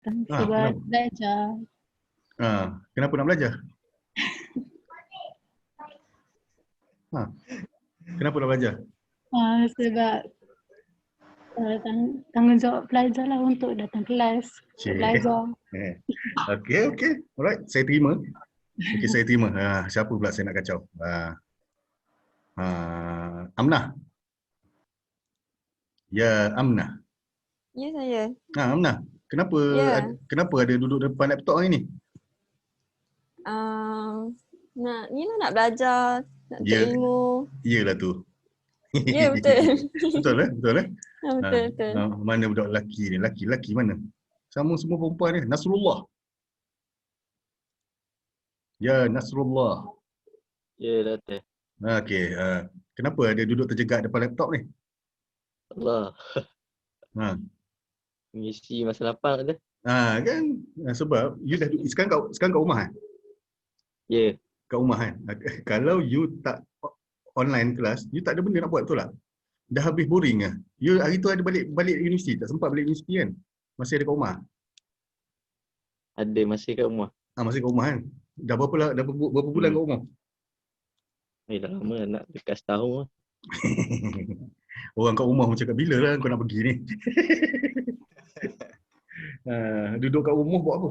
Sebab Kenapa? belajar. Kenapa nak belajar? Kenapa nak belajar? Sebab tanggungjawab pelajar lah untuk datang kelas, untuk belajar. Okey. Alright, saya terima. Okey, saya terima. Siapa pula saya nak kacau? Amnah. Ya, Amnah. Ya, saya. Amnah. Kenapa Ya. kenapa ada duduk depan laptop hari ni? Nak belajar, nak tuntut ilmu. Iyalah tu. Ya, betul. Betul eh? Betul. Mana budak lelaki ni? Lelaki mana? Sama semua perempuan ni. Nasrullah. Ya, Nasrullah. Ya, Datuk. Okey. Kenapa ada duduk terjegat depan laptop ni? Allah. Mengisi masa lapang ada. Kan? Sebab you dah sekarang kat rumah kan? Ya. Kat rumah kan? Kalau you tak online kelas, you tak ada benda nak buat, betul tak? Dah habis boring lah. You hari tu ada balik universiti, tak sempat balik universiti kan? Masih ada kat rumah? Ada, masih kat rumah. Masih kat rumah kan? Dah berapa bulan kat rumah? Dah lama, nak dekat setahun lah. Orang kat rumah macam kat bila lah kau nak pergi ni? Duduk kat rumah buat apa?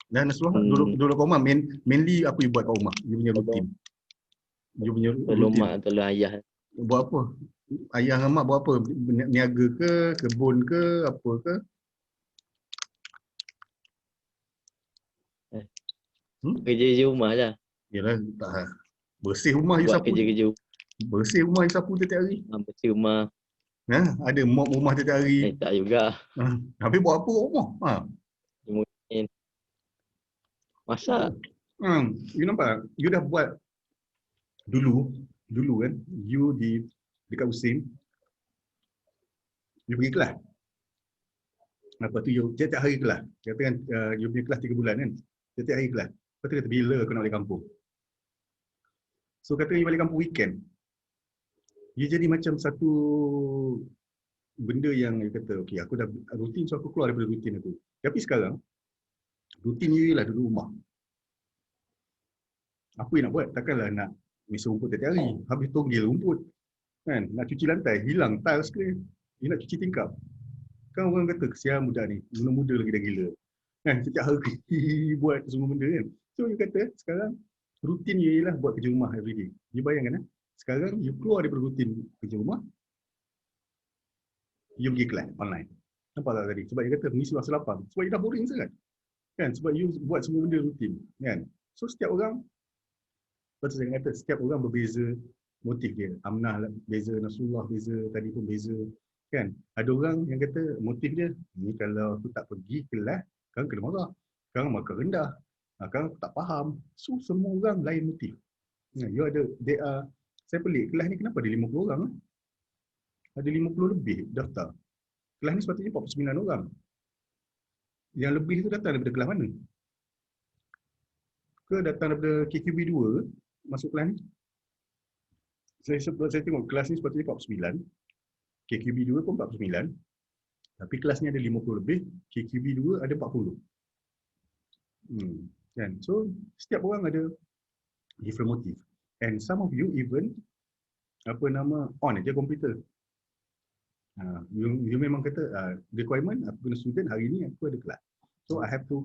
Dan Nasrullah, duduk kat rumah, mainly apa you buat kat rumah? You punya rutin. Tolong mak, tolong ayah. Buat apa? Ayah dan mak buat apa? Niaga ke? Kebun ke? Apa ke? Kerja rumah lah. Yalah, tak. Bersih rumah you Buat sapu. kerja-kerja. Bersih rumah you sapu setiap hari. Bersih rumah. Ada mop rumah setiap hari. Tak juga. Habis buat apa kat rumah? Mungkin masak. You nampak? You dah buat dulu kan, you dekat USIM, you pergi kelas. Lepas tu you tiap-tiap hari kelas. Katakan you punya kelas 3 bulan kan, tiap-tiap hari kelas. Lepas tu kata bila aku nak balik kampung. So kata you balik kampung weekend, you jadi macam satu benda yang you kata, okay aku dah rutin, so aku keluar daripada rutin aku. Tapi sekarang, rutin you ialah duduk rumah. Apa yang nak buat? Takkanlah nak mesra rumput tiap hari. Habis tonggil rumput. Kan? Nak cuci lantai, hilang tiles ke. Dia nak cuci tingkap. Kan orang kata, kesian budak ni. Muda-muda lagi dah gila. Kan? Setiap hari buat semua benda kan. So, you kata sekarang rutin you ialah buat kerja rumah everyday. You bayangkan sekarang you keluar daripada rutin kerja rumah. You pergi kelas online. Nampak tak tadi? Sebab you kata mengisi masa lapang. Sebab you dah boring sangat. Kan? Sebab you buat semua benda rutin. Kan? So, setiap orang, lepas saya kata setiap orang berbeza motif dia. Amnah beza, Nasrullah beza, tadi pun beza. Kan? Ada orang yang kata motif dia, ni kalau aku tak pergi kelas, kan kena marah. Kan makan rendah. Kan aku tak faham. So semua orang lain motif. You ada, saya pelik, kelas ni kenapa ada 50 orang? Ada 50 lebih daftar. Kelas ni sepatutnya 49 orang. Yang lebih itu datang daripada kelas mana? Ke datang daripada KQB 2 masuk kelas ni? Saya tengok kelas ni sepatutnya 49. KQB 2 pun 49. Tapi kelas ni ada 50 lebih, KQB 2 ada 40. Kan? So, setiap orang ada different motif. And some of you even on aja komputer. You memang kata requirement aku kena student hari ni aku ada kelas. So I have to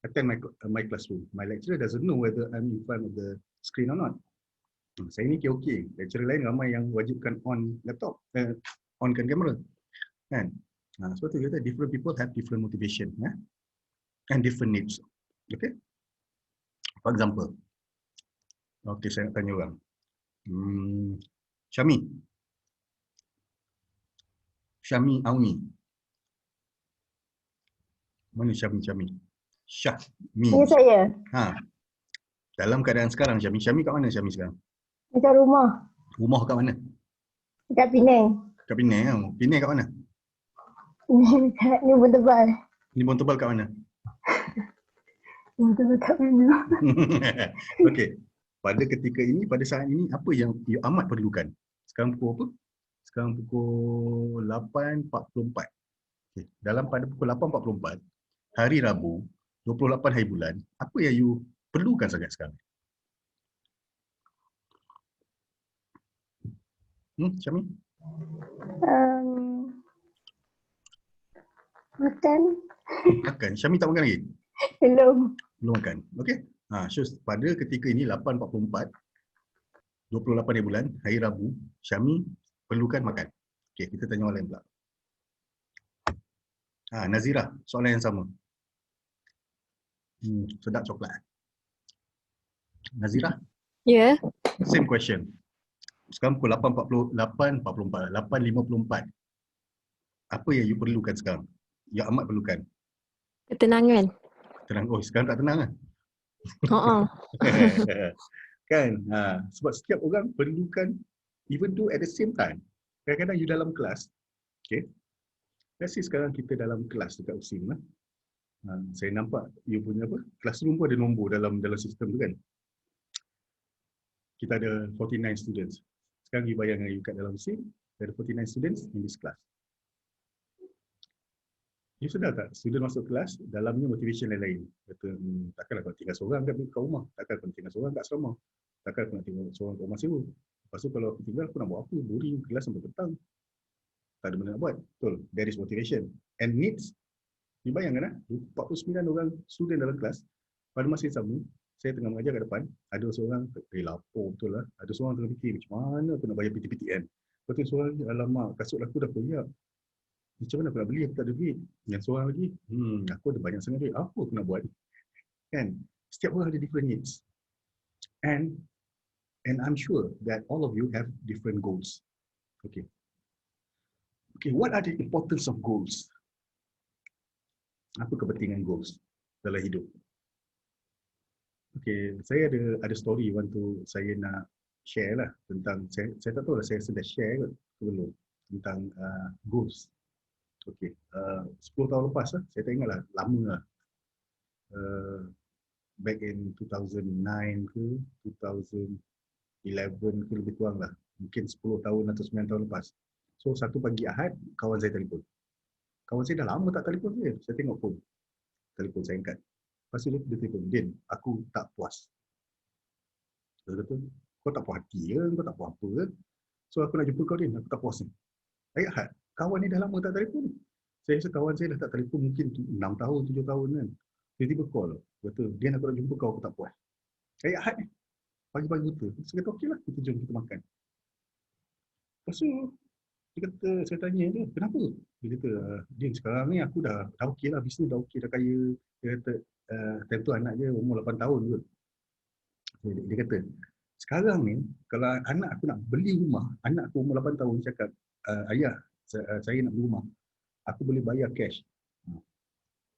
attend my classroom. My lecturer doesn't know whether I'm in front of the screen or not. Saya ni okey. Lecturer lain ramai yang wajibkan on laptop, onkan kamera. Kan? Sebab tu kita different people have different motivation, and different needs. Okay? For example, okay, saya nak tanya orang. Syami Auni. Mana Syami? Syami. Ini saya. Dalam keadaan sekarang, Syami kat mana Syami sekarang? Dekat rumah. Rumah kat mana? Dekat Penang. Kat Penang. Penang kat mana? Ni Bun Tebal. Ni Bun Tebal kat mana? Bun Tebal kat mana? Okey. Pada ketika ini, pada saat ini, apa yang you amat perlukan? Sekarang pukul apa? Sekarang pukul 8.44. Okay. Dalam pada pukul 8.44, hari Rabu, 28 hari bulan, apa yang you perlukan sangat sekarang? Syami? Makan. Makan. Syami tak makan lagi? Belum. Belum makan. Okey. So pada ketika ini 8.44, 28 hari bulan, hari Rabu, Syami perlukan makan. Okey, kita tanya orang lain pula. Nazira, soalan yang sama. Sedap coklat. Nazira, Ya. same question. Sekarang pukul 8.44, 8.54. Apa yang you perlukan sekarang? Yang amat perlukan. Ketenangan. Tenang. Oh, sekarang tak tenang kan? Kan? Sebab setiap orang perlukan, even though at the same time, kadang-kadang you dalam kelas, okay? Let's say sekarang kita dalam kelas dekat USIM lah. Saya nampak you punya apa? Classroom pun ada nombor dalam sistem tu kan? Kita ada 49 students. Sekarang you bayangkan you kat dalam USIM, ada 49 students in this class. You sedar tak? Student masuk kelas, dalamnya motivation lain-lain. Kata, takkanlah kau tinggal seorang kat rumah. Takkan kau tinggal seorang kat asrama. Takkan aku nak tinggal seorang kat rumah sewa. Lepas tu kalau aku tinggal, aku nak buat apa? Boring, kelas sampai petang. Tak ada benda nak buat. Betul. There is motivation. And needs, you bayangkan 49 orang student dalam kelas, pada masa yang sama, saya tengah mengajar kat depan, ada seorang, lapar betul lah. Ada seorang tengah fikir, macam mana aku nak bayar PTPTN. Lepas tu seorang, alamak, kasut aku dah koyak. Macam mana aku nak beli, aku tak ada duit. Yang seorang lagi, aku ada banyak sangat duit, apa aku nak buat? Kan? Setiap orang ada different needs. And I'm sure that all of you have different goals. Okay. Okay, what are the importance of goals? Apa kepentingan goals dalam hidup? Okay, saya ada story waktu saya nak share lah tentang, saya tak tahu lah saya sedang share ke belum, tentang goals. Okay, 10 tahun lepas lah, saya tak ingat lah, lama lah. Back in 2009 ke 2011 ke lebih kurang lah. Mungkin 10 tahun atau 9 tahun lepas. So satu pagi Ahad, kawan saya telefon. Kawan saya dah lama tak telefon saya. Saya tengok phone. Telefon saya angkat. Lepas tu dia telefon, Din, aku tak puas. Dia kata, kau tak puas hati ke? Kau tak puas apa ke? So aku nak jumpa kau, Din, aku tak puas ni. Ahad, kawan ni dah lama tak telefon ni. Saya rasa kawan saya dah tak telefon mungkin 6 tahun, 7 tahun kan. Tiba-tiba call. Kata, Din, aku nak jumpa kau, aku tak puas. Ahad ni. Pagi-pagi buta. Saya kata, okey lah, kita jom kita makan. Lepas tu, dia kata, saya tanya dia, kenapa? Dia kata, Din, sekarang ni aku dah okey lah, bisnes dah okey, dah kaya. Dia kata, time tu anak dia umur 8 tahun kot. Dia kata, sekarang ni, kalau anak aku nak beli rumah, anak aku umur 8 tahun cakap, ayah, saya nak beli rumah, aku boleh bayar cash.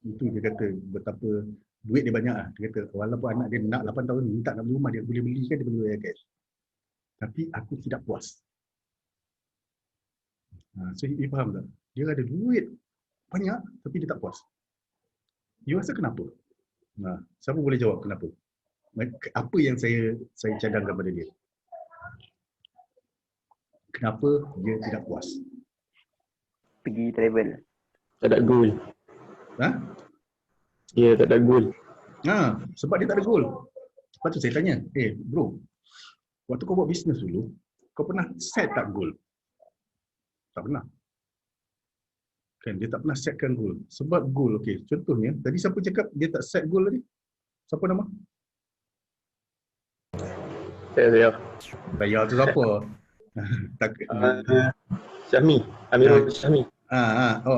Itu dia kata, betapa duit dia banyak lah. Dia kata, walaupun anak dia nak 8 tahun ni, tak nak beli rumah, dia boleh belikan, dia boleh bayar cash. Tapi aku tidak puas. So, you faham tak? Dia ada duit banyak, tapi dia tak puas. You rasa kenapa? Siapa boleh jawab kenapa? Apa yang saya cadangkan pada dia? Kenapa dia tidak puas? Pergi travel. Tak ada goal. Ya, tak ada goal. Sebab dia tak ada goal. Lepas tu saya tanya, bro, waktu kau buat bisnes dulu, kau pernah set tak goal? Tak pernah. Kan, dia tak pernah setkan goal. Sebab goal, okey, contohnya, tadi siapa cakap dia tak set goal tadi? Siapa nama? Saya. Saya tu siapa? Syami. Amirul Syami.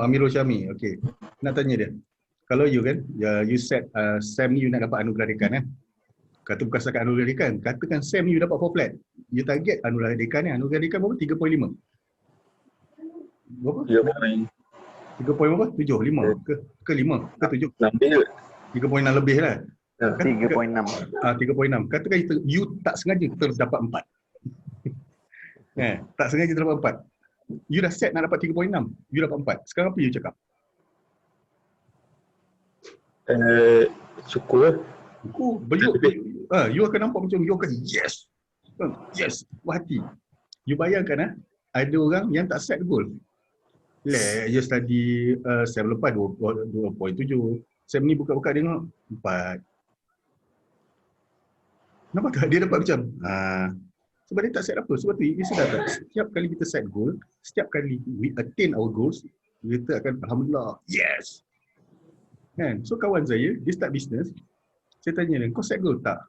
Amirul Syami. Okey. Nak tanya dia. Kalau you kan, you set SEM ni you nak dapat anugerah dekan kan? Kata bukan setakat anugerah dekan. Katakan SEM ni you dapat 4 flat. You target anugerah dekan ni. Anugerah dekan berapa? 3.5. Berapa? 3 poin berapa? 7, 5 ke 5 ke 7? 3 poin lebih lah. 3.6. 3.6. Katakan you tak sengaja terdapat 4. Tak sengaja terdapat 4. You dah set nak dapat 3.6. You dapat 4. Sekarang apa you cakap? Syukur. You akan nampak macam you akan yes. Yes, puas hati. You bayangkan ada orang yang tak set goal. Dia study sem lepas 2.7. Sem ni buka-buka tengok 4. Nampak tak? Dia dapat macam sebab dia tak set apa. Sebab tu dia sedar tak? Setiap kali kita set goal, setiap kali we attain our goals, kita akan alhamdulillah, yes. Kan? So kawan saya, dia start business. Saya tanya dia, kau set goal tak?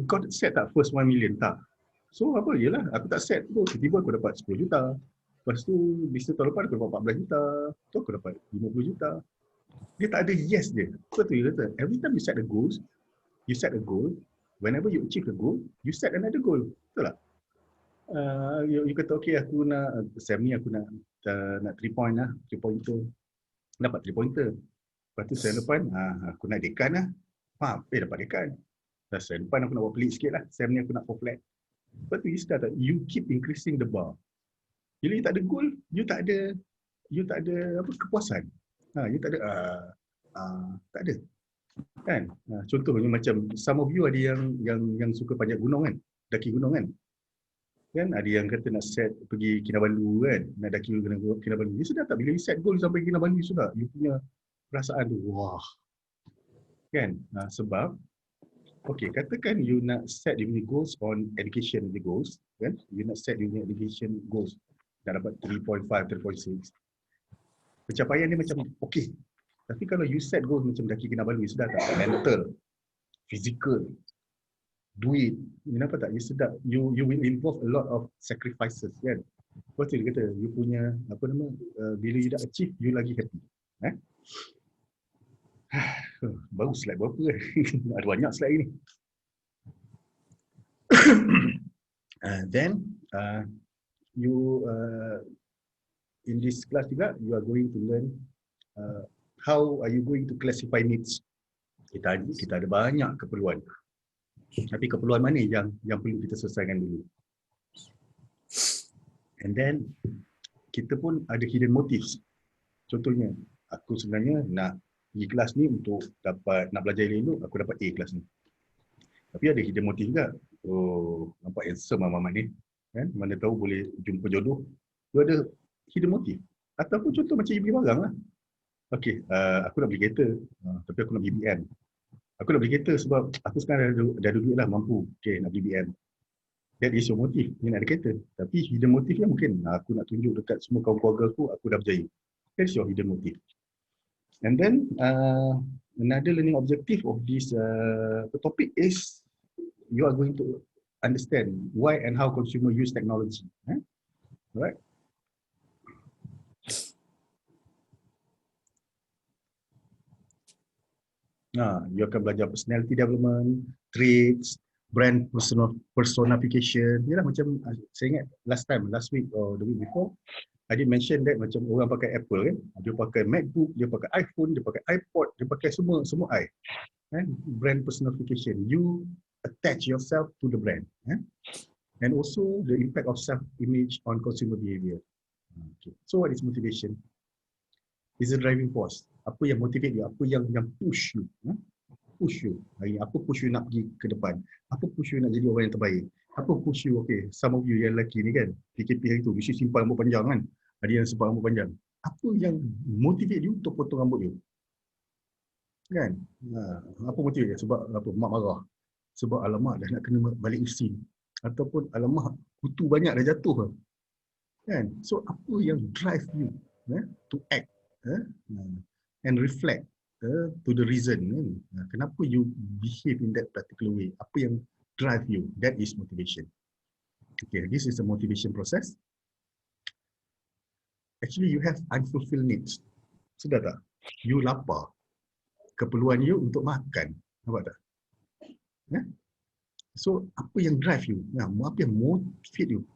Kau set tak first 1 million? Tak. So apa je lah, aku tak set tu. Tiba-tiba aku dapat 10 juta. Lepas tu, bisnes tahun lepas aku dapat 14 juta. Tu aku dapat 50 juta. Dia tak ada yes dia. Sebab tu dia kata, every time you set a goal, whenever you achieve the goal, you set another goal. Betul tak? You kata, okay aku nak, sem ni aku nak 3 point lah, 3 pointer. Dapat 3 pointer. Lepas tu sem depan, aku nak dekan lah. Dapat dekan. Dan sem depan aku nak buat pelik sikit lah. Sem ni aku nak 4 flat. Lepas tu you start tak? You keep increasing the bar. Bila you tak ada goal, you tak ada apa kepuasan. You tak ada tak ada. Kan? Contohnya macam some of you ada yang suka panjat gunung kan? Daki gunung kan? Kan ada yang kata nak set pergi Kinabalu kan? Nak daki Kinabalu. You sudah tak bila you set goal sampai Kinabalu sudah, you punya perasaan tu wah. Kan? Sebab okay, katakan you nak set your goals on education goals, kan? You nak set your education goals. Nak dapat 3.5, 3.6. Pencapaian dia macam okey. Tapi kalau you set goals macam daki Kinabalu, you sedar tak? Mental, physical, duit. You nampak tak? You sedar. You will involve a lot of sacrifices, kan? Lepas tu dia kata, you punya, bila you dah achieve, you lagi happy. Baru slide berapa kan? Ada banyak slide ni. Then, you in this class juga, you are going to learn how are you going to classify needs. Kita ada banyak keperluan. Tapi keperluan mana yang perlu kita selesaikan dulu. And then, kita pun ada hidden motives. Contohnya, aku sebenarnya nak pergi kelas ni untuk nak belajar elok, aku dapat A kelas ni. Tapi ada hidden motive juga. Oh, nampak handsome Muhammad ni. Kan? Mana tahu boleh jumpa jodoh. Tu ada hidden motive. Ataupun contoh macam you beli barang lah. Okay, aku nak beli kereta. Tapi aku nak beli BM. Aku nak beli kereta sebab aku sekarang dah ada duit lah, mampu. Okay, nak beli BM. That is your motive. You nak ada kereta. Tapi hidden motive yang mungkin aku nak tunjuk dekat semua kawan keluarga aku dah berjaya. That is your hidden motive. And then another learning objective of this topic is you are going to understand why and how consumer use technology. Alright. You akan belajar personality development, traits, brand personification. Yalah macam saya ingat last week or the week before, I did mention that macam orang pakai Apple kan, dia pakai MacBook, dia pakai iPhone, dia pakai iPod, dia pakai semua i. Brand personification. You attach yourself to the brand. And also the impact of self-image on consumer behavior. Okay. So what is motivation? Is a driving force. Apa yang motivate you? Apa yang push you? Push you. Apa push you nak pergi ke depan? Apa push you nak jadi orang yang terbaik? Apa push you? Okay, some of you yang lelaki ni kan, PKP hari tu, mesti simpan rambut panjang kan? Ada yang simpan rambut panjang. Apa yang motivate you untuk potong rambut you? Kan? Apa motivate you? Sebab apa? Mak marah. Sebab alamak dah nak kena balik usin. Ataupun alamak kutu banyak dah jatuh. Kan? So apa yang drive you to act? And reflect to the reason. Kenapa you behave in that particular way? Apa yang drive you? That is motivation. Okay, this is the motivation process. Actually, you have unfulfilled needs. Sudah tak? You lapar. Keperluan you untuk makan. Nampak tak? So, apa yang drive you? Apa yang motivate you?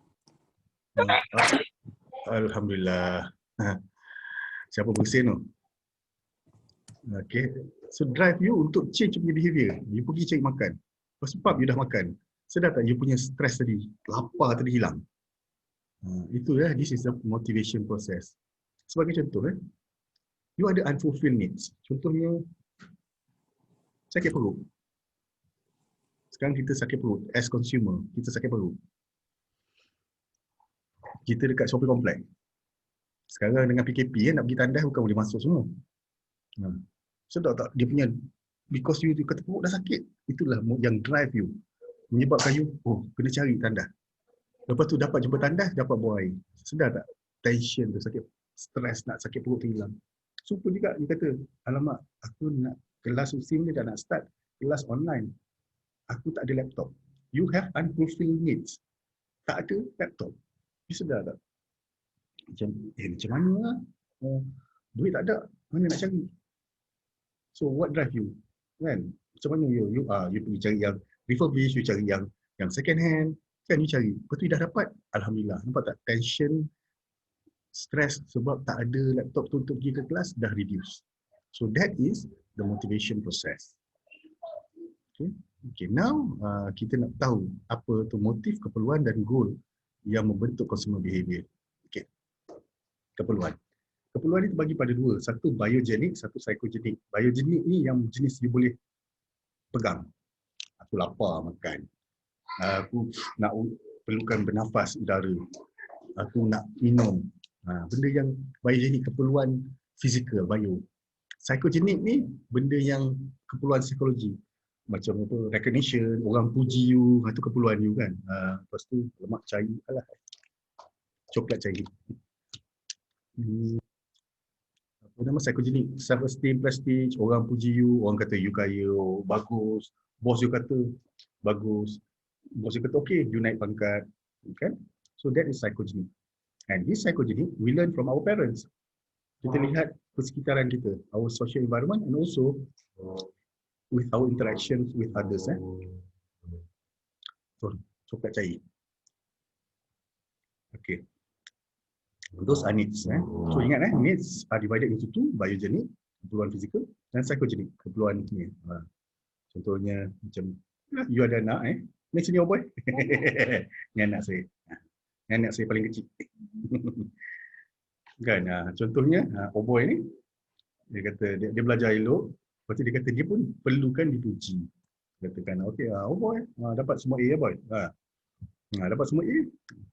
Alhamdulillah. Siapa bersin tu? Okay. So drive you untuk change punya behavior. You pergi cari makan. Sebab you dah makan. Sedar tak you punya stress tadi? Lapar tadi hilang. Itu this is the motivation process. Sebagai contoh, you ada unfulfilled needs. Contohnya, sakit perut. Sekarang kita sakit perut. As consumer, kita sakit perut. kita dekat shopping complex. Sekarang dengan PKP nak pergi tandas bukan boleh masuk semua. Sedap tak dia punya, because you kata perut dah sakit, itulah yang drive you, menyebabkan you kena cari tandas. Lepas tu dapat jumpa tandas, dapat buang air. Sedar tak? Tension tu, sakit stres, nak sakit perut tu hilang. Super juga dia kata, alamak aku nak kelas SIM ni dah nak start, kelas online, aku tak ada laptop. You have unfulfilled needs, tak ada laptop. You sedar tak? Macam mana lah? Duit tak ada, mana nak cari? So what drive you? Kan? Macam mana you pergi cari yang refurbish, you cari yang second hand, kan you cari. Lepas tu dah dapat, alhamdulillah. Nampak tak? Tension, stress sebab tak ada laptop tu untuk pergi ke kelas dah reduce. So that is the motivation process. Okay, now kita nak tahu apa tu motif, keperluan dan goal yang membentuk consumer behavior. Okay. Keperluan. Keperluan itu bagi pada dua. Satu biogenik, satu psychogenic. Biogenik ni yang jenis you boleh pegang. Aku lapar makan. Aku nak perlukan bernafas udara. Aku nak minum. Benda yang biogenik, keperluan fizikal, bio. Psychogenic ni benda yang keperluan psikologi. Macam apa, recognition, orang puji you, itu keperluan you kan. Lepas tu lemak cair, coklat cair. Apa nama psychogenic, self esteem, prestige, orang puji you, orang kata you kaya, bagus, bos you kata bagus, bos you kata okay, you naik pangkat, kan? So that is psychogenic. And this psychogenic we learn from our parents. Kita lihat persekitaran kita, our social environment, and also with our interactions with others. So, coklat cair. Okay. Those are needs. So ingat needs are divided into two, biogenik, keperluan fizikal, dan psychogenic, keperluan ni. Contohnya macam you ada anak ni sini oh boy. Ni anak saya. Ni anak saya paling kecil. Kan, contohnya oh boy ni dia kata dia belajar elok, lepas tu dia kata dia pun perlukan dipuji. Katakan okey, oh boy dapat semua A ya boy. Dapat semua A.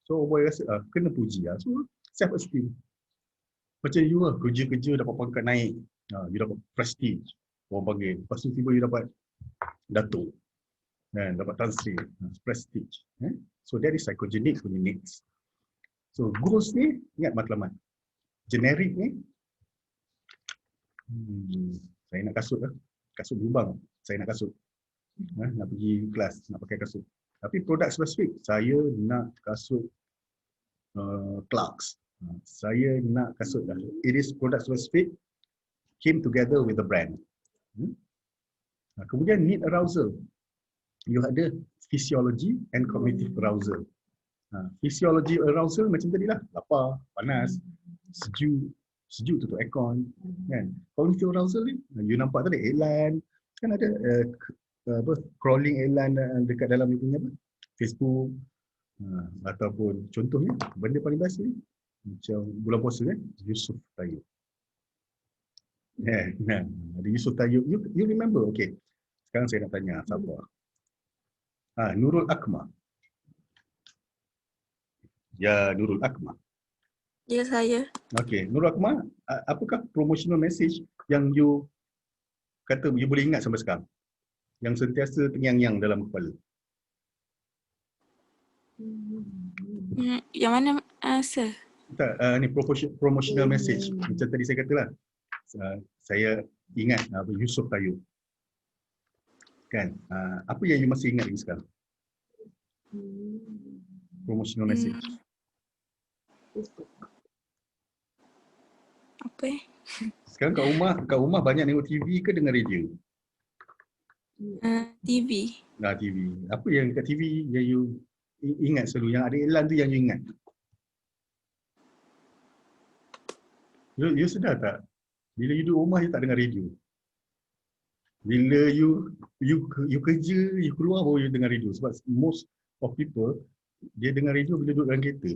So oh boy rasa kena puji. So self esteem. Macam you kerja-kerja dapat pangkat naik, you dapat prestige, orang panggil. Lepas tu tiba you dapat datuk, dan dapat Tan Sri, prestige. So that is psychogenic punya needs. So goals ni, ingat matlamat. Generic ni, saya nak kasut lah, kasut lubang, saya nak kasut. Nak pergi kelas, nak pakai kasut. Tapi produk spesifik, saya nak kasut Clarks. Saya nak kasut dah. It is product specific, came together with the brand. Kemudian need arousal. You ada physiology and cognitive arousal. Physiology arousal macam tadi lah, lapar, panas, sejuk tutup aircon, kan. Cognitive arousal ni, you nampak tadi iklan, kan ada crawling iklan dekat dalam ni punya apa? Facebook, ataupun contohnya benda paling best ni macam bulan puasa kan, Yusuf Tayyub. Ada Yusuf Tayyub. You remember? Okay. Sekarang saya nak tanya siapa? Nurul Akmal. Ya, Nurul Akmal. Ya, saya. Okay, Nurul Akmal, apakah promotional message yang you kata you boleh ingat sampai sekarang? Yang sentiasa terngiang-ngiang dalam kepala? Yang mana, Sir? Tak, ni promotional message. Macam tadi saya katalah, saya ingat Yusuf Tayyub. Kan? Apa yang you masih ingat lagi sekarang? Promotional message. Apa Sekarang kat rumah banyak tengok TV ke dengar radio? TV. TV. Apa yang kat TV yang you ingat selalu, yang ada iklan tu yang you ingat? You sedar tak? Bila you duduk rumah, you tak dengar radio. Bila you kerja, you keluar baru you dengar radio. Sebab most of people, dia dengar radio bila duduk dalam kereta.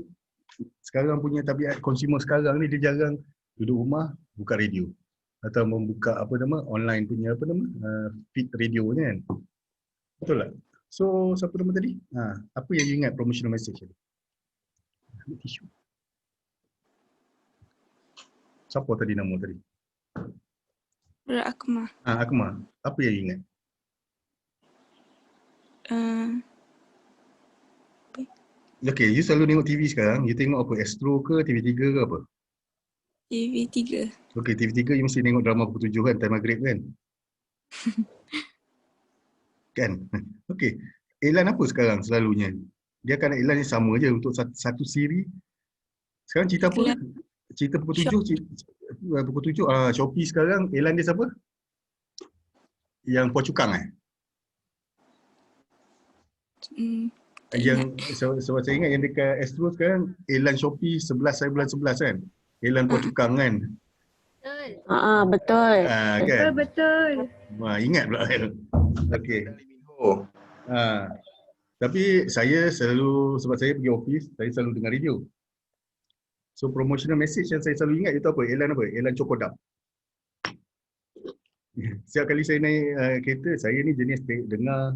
Sekarang punya tabiat consumer sekarang ni, dia jarang duduk rumah, buka radio. Atau membuka online punya feed radio ni kan. Betul tak? So, siapa nama tadi? Apa yang you ingat promotional message tadi? Ambil tisu. Siapa tadi nama tadi? Budak Akmal. Akmal. Apa yang ingat? Okay, you selalu tengok TV sekarang. You tengok apa? Astro ke, TV3 ke apa? TV3. Okay, TV3 you mesti tengok drama pukul 7 kan? Time maghrib kan? Kan? Okay. Iklan apa sekarang selalunya? Dia akan iklan yang sama je untuk satu siri. Sekarang cerita apa? Iklan Cerita pukul 7. Pukul 7. Shopee sekarang iklan dia siapa? Yang Puan Cukang tak yang ingat. sebab saya ingat yang dekat Astro sekarang iklan Shopee 11 hari bulan 11 kan. Iklan Puan Cukang kan. Betul. Kan? Betul. Ingat pula kan. Okey. Oh, Tapi saya selalu, sebab saya pergi office, saya selalu dengar radio. So promotional message yang saya selalu ingat itu apa? Iklan apa? Iklan Cokodap. Setiap kali saya naik kereta, saya ni jenis dengar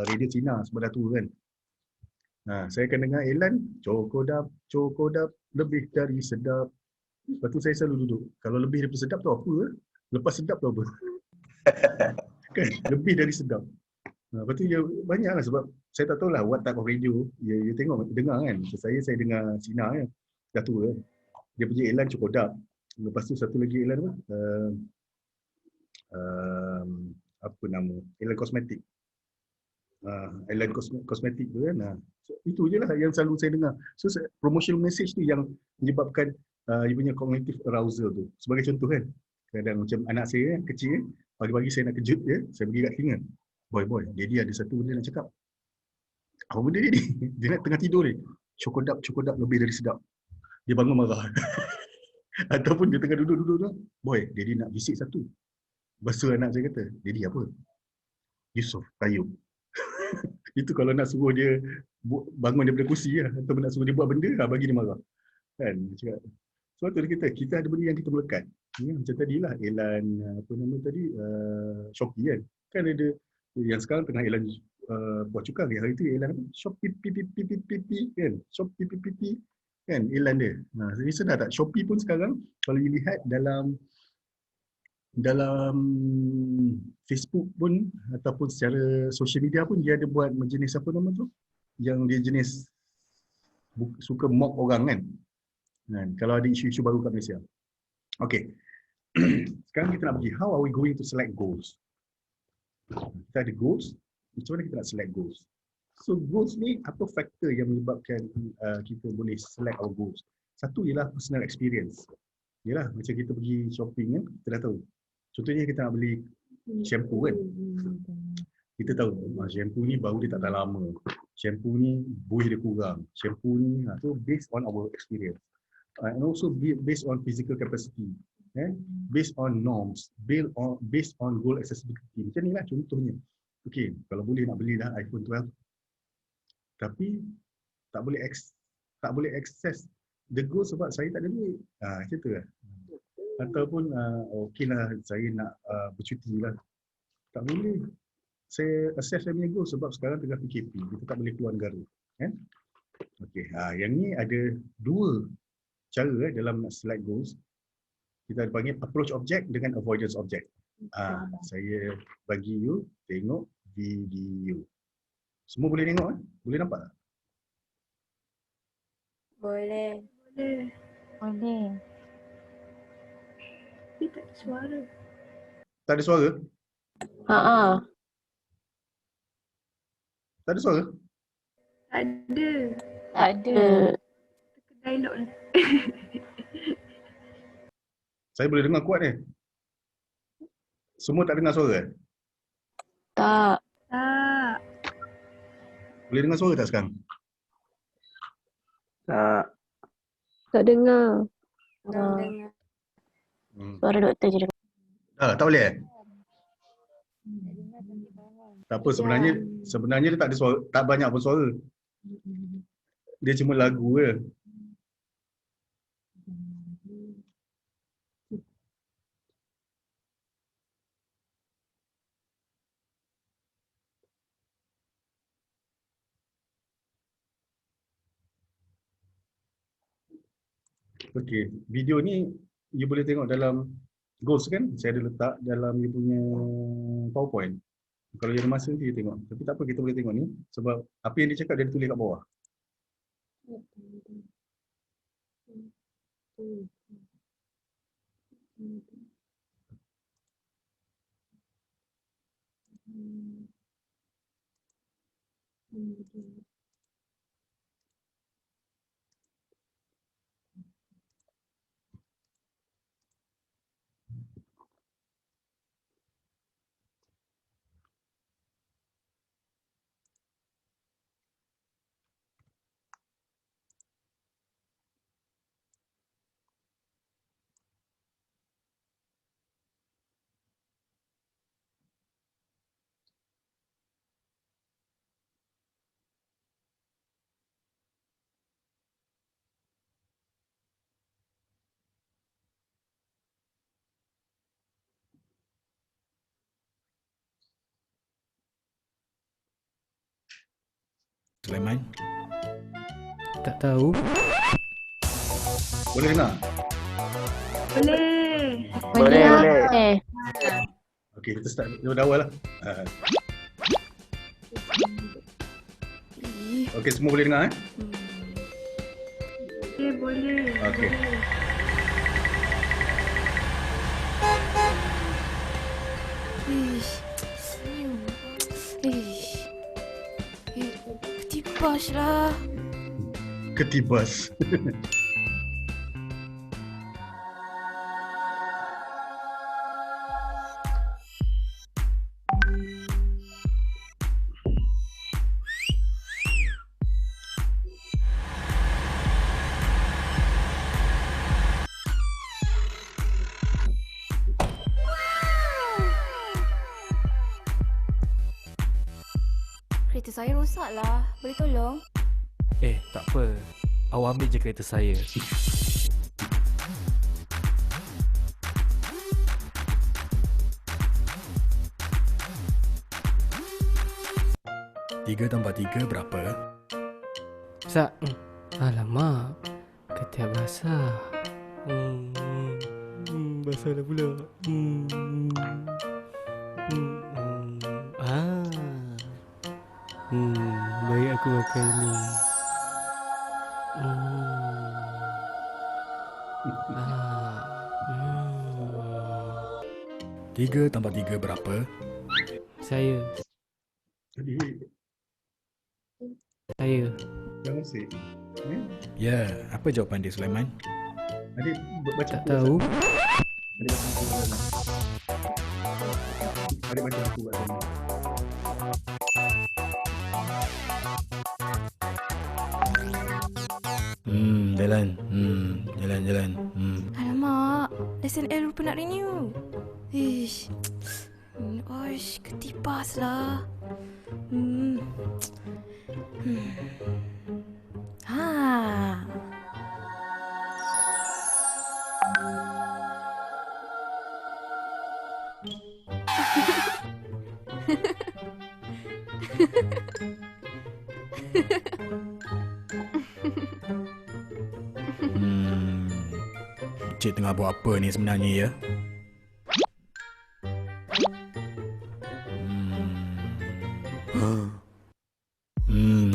radio Cina sebab dah tua kan. Saya akan dengar iklan Cokodap, Cokodap lebih dari sedap. Lepas tu saya selalu duduk. Kalau lebih daripada sedap tu apa? Lepas sedap tu apa? Kan? Lebih dari sedap. Lepas tu banyaklah sebab saya tak tahulah what type of radio you tengok, dengar kan. So, saya dengar Cina kan. Dah tua kan. Dia punya iklan Cokodap. Lepas tu satu lagi iklan apa? Apa nama? Iklan kosmetik. Iklan kosmetik tu kan. So, itu je lah yang selalu saya dengar. So promotional message tu yang menyebabkan dia punya cognitive arousal tu. Sebagai contoh kan. Kadang macam anak saya kecil, pagi-pagi saya nak kejut dia, saya pergi kat telinga. Boy, daddy ada satu benda nak cakap. Apa benda ni? Dia nak tengah tidur ni. Cokodap lebih dari sedap. Dia bangun marah. Ataupun dia tengah duduk tu. Boy, daddy nak bisik satu. Lepas tu anak saya kata, daddy apa? Yusof, Tayyub. Itu kalau nak suruh dia bangun daripada kursi lah. Atau nak suruh dia buat benda, bagi dia marah. Kan? Sebab tu kita ada benda yang kita melekat. Macam tadilah iklan, apa nama tadi, Shopee kan. Kan ada, yang sekarang tengah iklan Puan Cukang. Hari tu iklan apa? Shopee pipi kan. Shopee pipi kan iklan dia. Jadi sedar tak? Shopee pun sekarang, kalau you lihat dalam Facebook pun ataupun secara social media pun dia ada buat jenis apa nama tu, yang dia jenis suka mock orang kan. Kalau ada isu-isu baru kat Malaysia. Okay. Sekarang kita nak pergi, how are we going to select goals? Kita ada goals, macam mana kita nak select goals? So goals ni, apa faktor yang menyebabkan kita boleh select our goals? Satu ialah personal experience. Yalah, macam kita pergi shopping kan, kita dah tahu. Contohnya kita nak beli shampoo kan. Kita tahu, shampoo ni baru dia tak tahan lama. Shampoo ni buih dia kurang. Shampoo ni, so based on our experience. And also based on physical capacity. Based on norms. Based on goal accessibility. Macam ni lah contohnya. Okay, kalau boleh nak belilah iPhone 12. Tapi tak boleh access the goal sebab saya tak ada duit. Macam tu lah. Ataupun okey lah saya nak bercuti lah. Tak boleh. Saya assess saya punya goal sebab sekarang tengah PKP. Kita tak boleh keluar negara. Okey, yang ni ada dua cara dalam nak select goals. Kita ada panggil approach object dengan avoidance object. Saya bagi you tengok video. Semua boleh tengok kan? Boleh nampak tak? Boleh. Tapi tak ada suara. Tak ada suara? Tak ada suara? Ada. Ada. Dialog ni. Saya boleh dengar kuat ni. Semua tak dengar suara? Tak. Tak. Boleh dengar suara tak sekarang? tak. Tak dengar. Dengar. Suara doktor je dengar. Tak boleh Tak apa, sebenarnya dia tak ada suara, tak banyak pun suara. Dia cuma lagu je. Okey, video ni you boleh tengok dalam goals kan, saya ada letak dalam you punya PowerPoint. Kalau you ada masa nanti you tengok. Tapi tak apa, kita boleh tengok ni sebab apa yang dia cakap dia ada tulis kat bawah. Sulaiman? Tak tahu. Boleh dengar? Boleh. Boleh, boleh. Okey, kita start dari awal lah. Okey, semua boleh dengar eh? Okey, boleh. Okey. Ish. Senyum. Ish. Ketibas lah. Ketibas. Kereta saya rosak lah. Boleh tolong? Tak apa. Awak ambil je kereta saya. Tiga tambah tiga berapa? Alamak. Ketiak basah. Basah dah pula. Baik aku makan ni. Tiga tambah tiga berapa? Saya. Jadi, jangan say. Ya, apa jawapan dia Sulaiman? Adik baca Tak buku tahu. Adik baca buku kat sana. Adik baca buku kat sana. Jalan. Alamak. Lesson L lupa nak renew. Ish. Oish, ketibas lah. Ha. Cik tengah buat apa ni sebenarnya ya?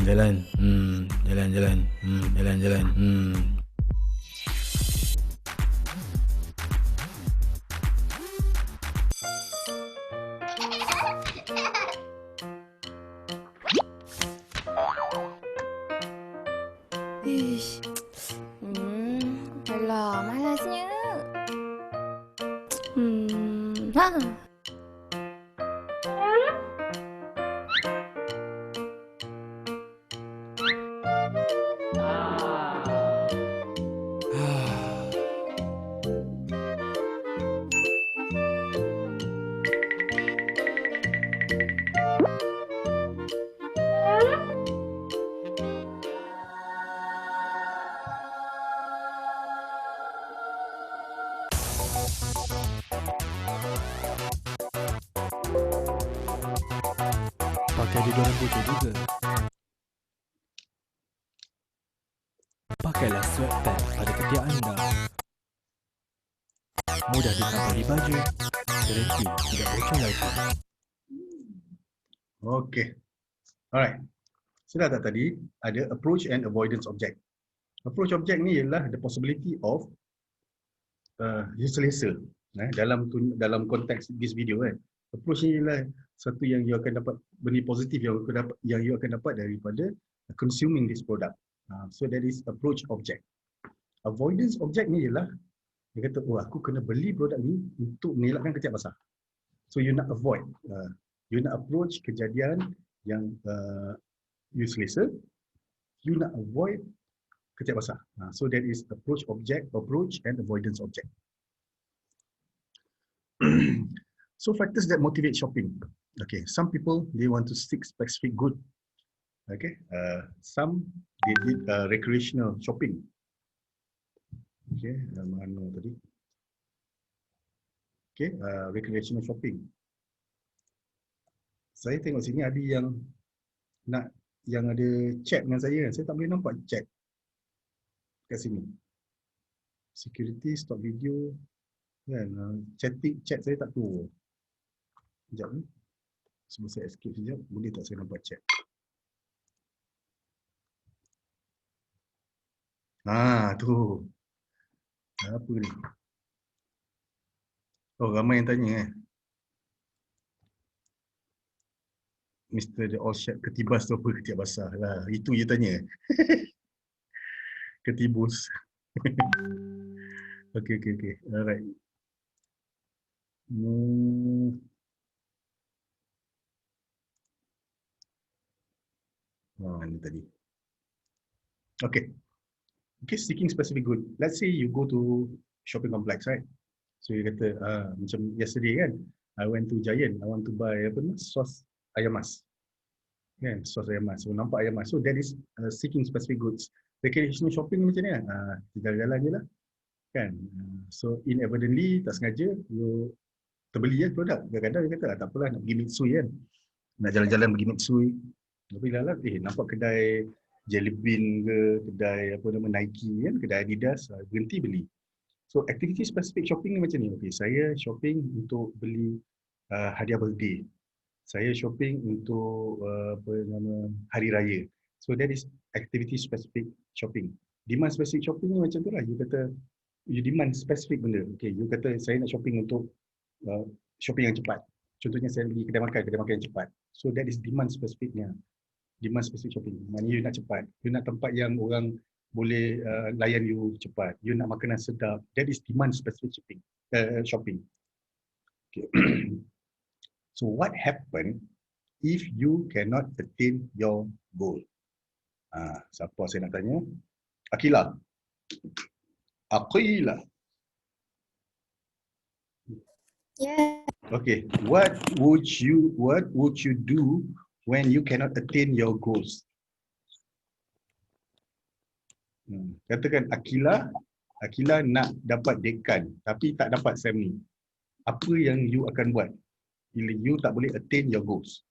Jalan. Ish. Alah, malasnya. Ha. Pakai deodoran bocor juga. Pakailah sweatpants pada ketiak anda. mudah ditambali baju, garanti tidak bocor lagi. Okay. Alright. Sudah tak tadi ada approach and avoidance object. Approach object ni ialah the possibility of useless dalam konteks this video kan. Approach ni ialah satu yang you akan dapat benda positif yang you akan dapat daripada consuming this product. So that is approach object. Avoidance object ni ialah dia kata, oh aku kena beli produk ni untuk mengelakkan ketiak basah. So you nak avoid, you nak approach kejadian yang useless, you nak avoid ketiak basah. So that is approach and avoidance object. So factors that motivate shopping. Okay, some people they want to seek specific good. Okay, some they did recreational shopping. Okay, mana tadi? Okay, recreational shopping. Saya tengok sini ada yang nak yang ada chat dengan saya. Saya tak boleh nampak chat kat sini. Security, stop video. Kan, chat saya tak keluar. Sekejap ni. Sebelum saya escape sekejap, boleh tak saya nampak chat? Tu. Apa ni? Oh, ramai yang tanya Mr. The All Shap ketibas tu apa ketiak basah lah. Itu je tanya. Ketibus. Okay. Alright. Ni tadi. Okay, seeking specific good. Let's say you go to shopping complex, right? So you kata, macam yesterday kan, I went to Giant, I want to buy sos ayam mas. Kan, sos ayam mas. So nampak ayam mas. So that is seeking specific goods. Recreational shopping macam ni kan, jalan-jalan je lah. Kan, so inadvertently, tak sengaja, you terbeli je produk. Kadang-kadang dia kata, tak apalah nak pergi Mitsui kan. Nak jalan-jalan pergi Mitsui. Tapi lah, nampak kedai Jelly Bean ke, kedai Nike kan, kedai Adidas, berhenti beli. So activity specific shopping ni macam ni. Okay, saya shopping untuk beli hadiah birthday. Saya shopping untuk hari raya. So that is activity specific shopping. Demand specific shopping ni macam tu lah. You kata you demand specific benda. Okay, you kata saya nak shopping untuk shopping yang cepat. Contohnya saya pergi kedai makan yang cepat. So that is demand specificnya. Demand specific shopping. Maknanya you nak cepat. You nak tempat yang orang boleh layan you cepat. You nak makanan sedap. That is demand specific shopping. Okay. So what happen if you cannot attain your goal? Siapa saya nak tanya? Akila. Yeah. Okay. What would you do when you cannot attain your goals? Katakan Akila nak dapat dekan tapi tak dapat SEM ni. Apa yang you akan buat bila you tak boleh attain your goals?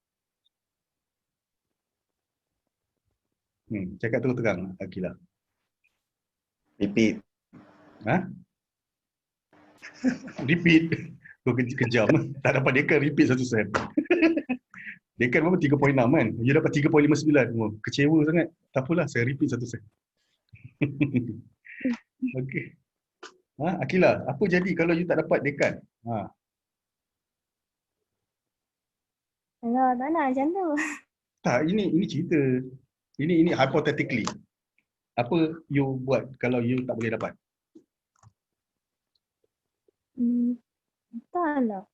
Cakap terang-terang Akila. Repeat. Repeat. Kau kejam. Tak dapat dekan, repeat satu SEM. Dekan berapa? 3.6 kan? You dapat 3.59. Kecewa sangat. Tak apalah, saya repeat satu SEM. Okay. Akila, apa jadi kalau you tak dapat dekan? Alah, tak nak macam tu. Tak, ini cerita. Ini hypothetically. Apa you buat kalau you tak boleh dapat? Entahlah.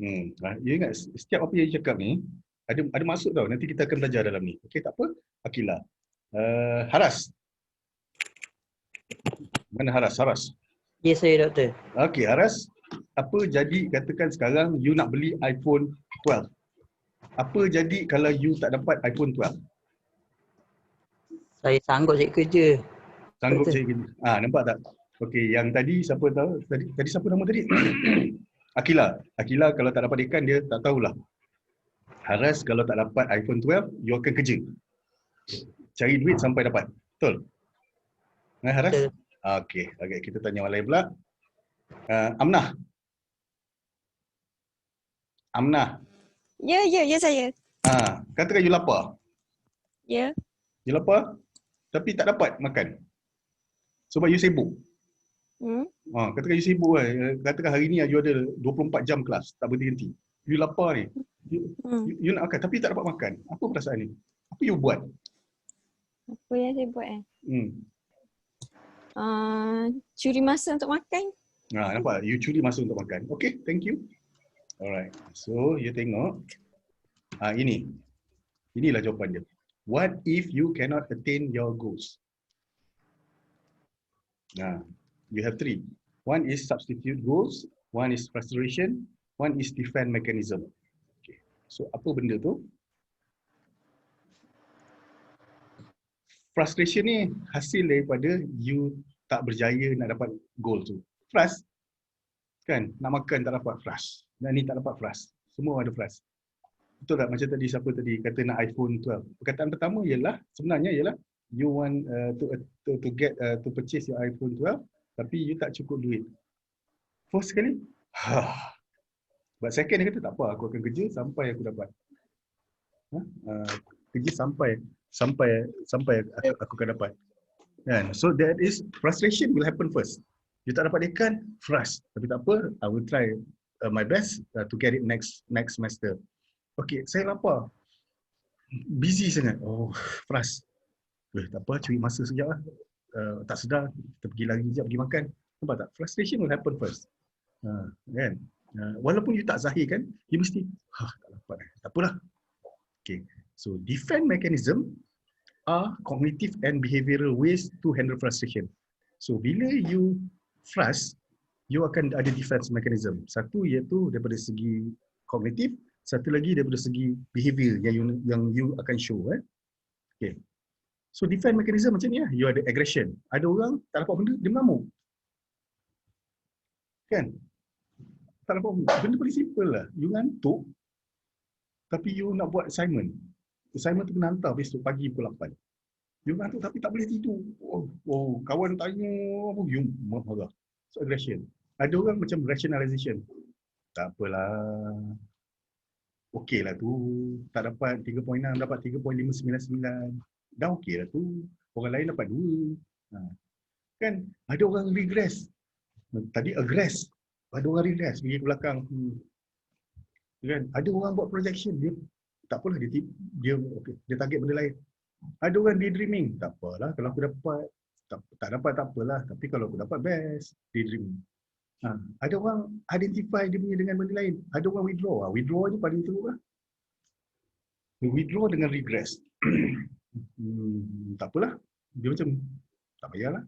You ingat setiap apa yang you cakap ni ada maksud tau. Nanti kita akan belajar dalam ni. Okey, tak apa. Akila. Haras. Mana Haras? Ya, saya doktor. Okey, Haras. Apa jadi katakan sekarang you nak beli iPhone 12. Apa jadi kalau you tak dapat iPhone 12? Saya sanggup cari kerja. Sanggup cari kerja. Nampak tak? Okey, yang tadi siapa tahu? Tadi siapa nama tadi? Akila. Akila kalau tak dapat dekan dia tak tahulah. Haras kalau tak dapat iPhone 12, you akan kerja. Cari duit sampai dapat. Betul? Haras? Okey, kita tanya orang lain pula. Amnah. Amnah. Ya, saya. Katakan you lapar. Ya. You lapar tapi tak dapat makan. Sebab you sibuk. Katakan you sibuk lah. Katakan hari ni you ada 24 jam kelas, tak berhenti. You lapar ni. You nak makan tapi tak dapat makan. Apa perasaan ni? Apa you buat? Apa yang saya buat curi masa untuk makan. Nampak? You curi masa untuk makan. Okay, thank you. Alright. So, you tengok. Inilah jawapan dia. What if you cannot attain your goals? You have 3. One is substitute goals, one is frustration, one is defense mechanism. Okay. So, apa benda tu? Frustration ni hasil daripada you tak berjaya nak dapat goal tu. Frust, kan? Nak makan tak dapat, frust. Nak ni tak dapat, frust. Semua ada frust. Betul tak? Macam tadi siapa tadi kata nak iPhone 12. Perkataan pertama sebenarnya ialah you want to purchase your iPhone 12 tapi you tak cukup duit. First sekali, but second dia kata tak apa, aku akan kerja sampai aku dapat. Kerja sampai aku akan dapat. Kan? So that is frustration will happen first. You tak dapat dekan, frust. Tapi tak apa, I will try my best to get it next semester. Okay, saya lapar. Busy sangat. Frust. Tak apa, curi masa sekejap lah. Tak sedar, kita pergi lagi sekejap, pergi makan. Nampak tak? Frustration will happen first. Kan? Walaupun you tak zahir kan, you mesti, tak dapat. Tak apalah. Okay. So, defense mechanism are cognitive and behavioral ways to handle frustration. So, bila you frust, you akan ada defense mechanism. Satu iaitu daripada segi kognitif, satu lagi daripada segi behavior yang you akan show. Okay. So, defense mechanism macam ni lah. You ada aggression. Ada orang tak dapat benda, dia mengamuk. Kan? Tak dapat benda. Benda paling simple lah. You ngantuk, tapi you nak buat assignment. Assignment tu kena hantar besok pagi pukul 8. You ngantuk tapi tak boleh tidur. Kawan tanya apa, you marah. So aggression. Ada orang macam rationalization. Tak apalah. Okey lah tu. Tak dapat 3.6, dapat 3.599. Dah okey lah tu. Orang lain dapat 2. Kan? Ada orang regress. Tadi aggress. Ada orang regress pergi ke belakang. Kan? Ada orang buat projection. Dia tak apalah, dia target benda lain. Ada orang daydreaming. Tak apalah, kalau aku dapat, tak dapat tak apalah. Tapi kalau aku dapat, best. Daydreaming. Ada orang identify dia punya dengan benda lain. Ada orang withdraw. Withdraw je paling teruk lah. Withdraw dengan regress. Tak apalah. Dia macam, tak payahlah.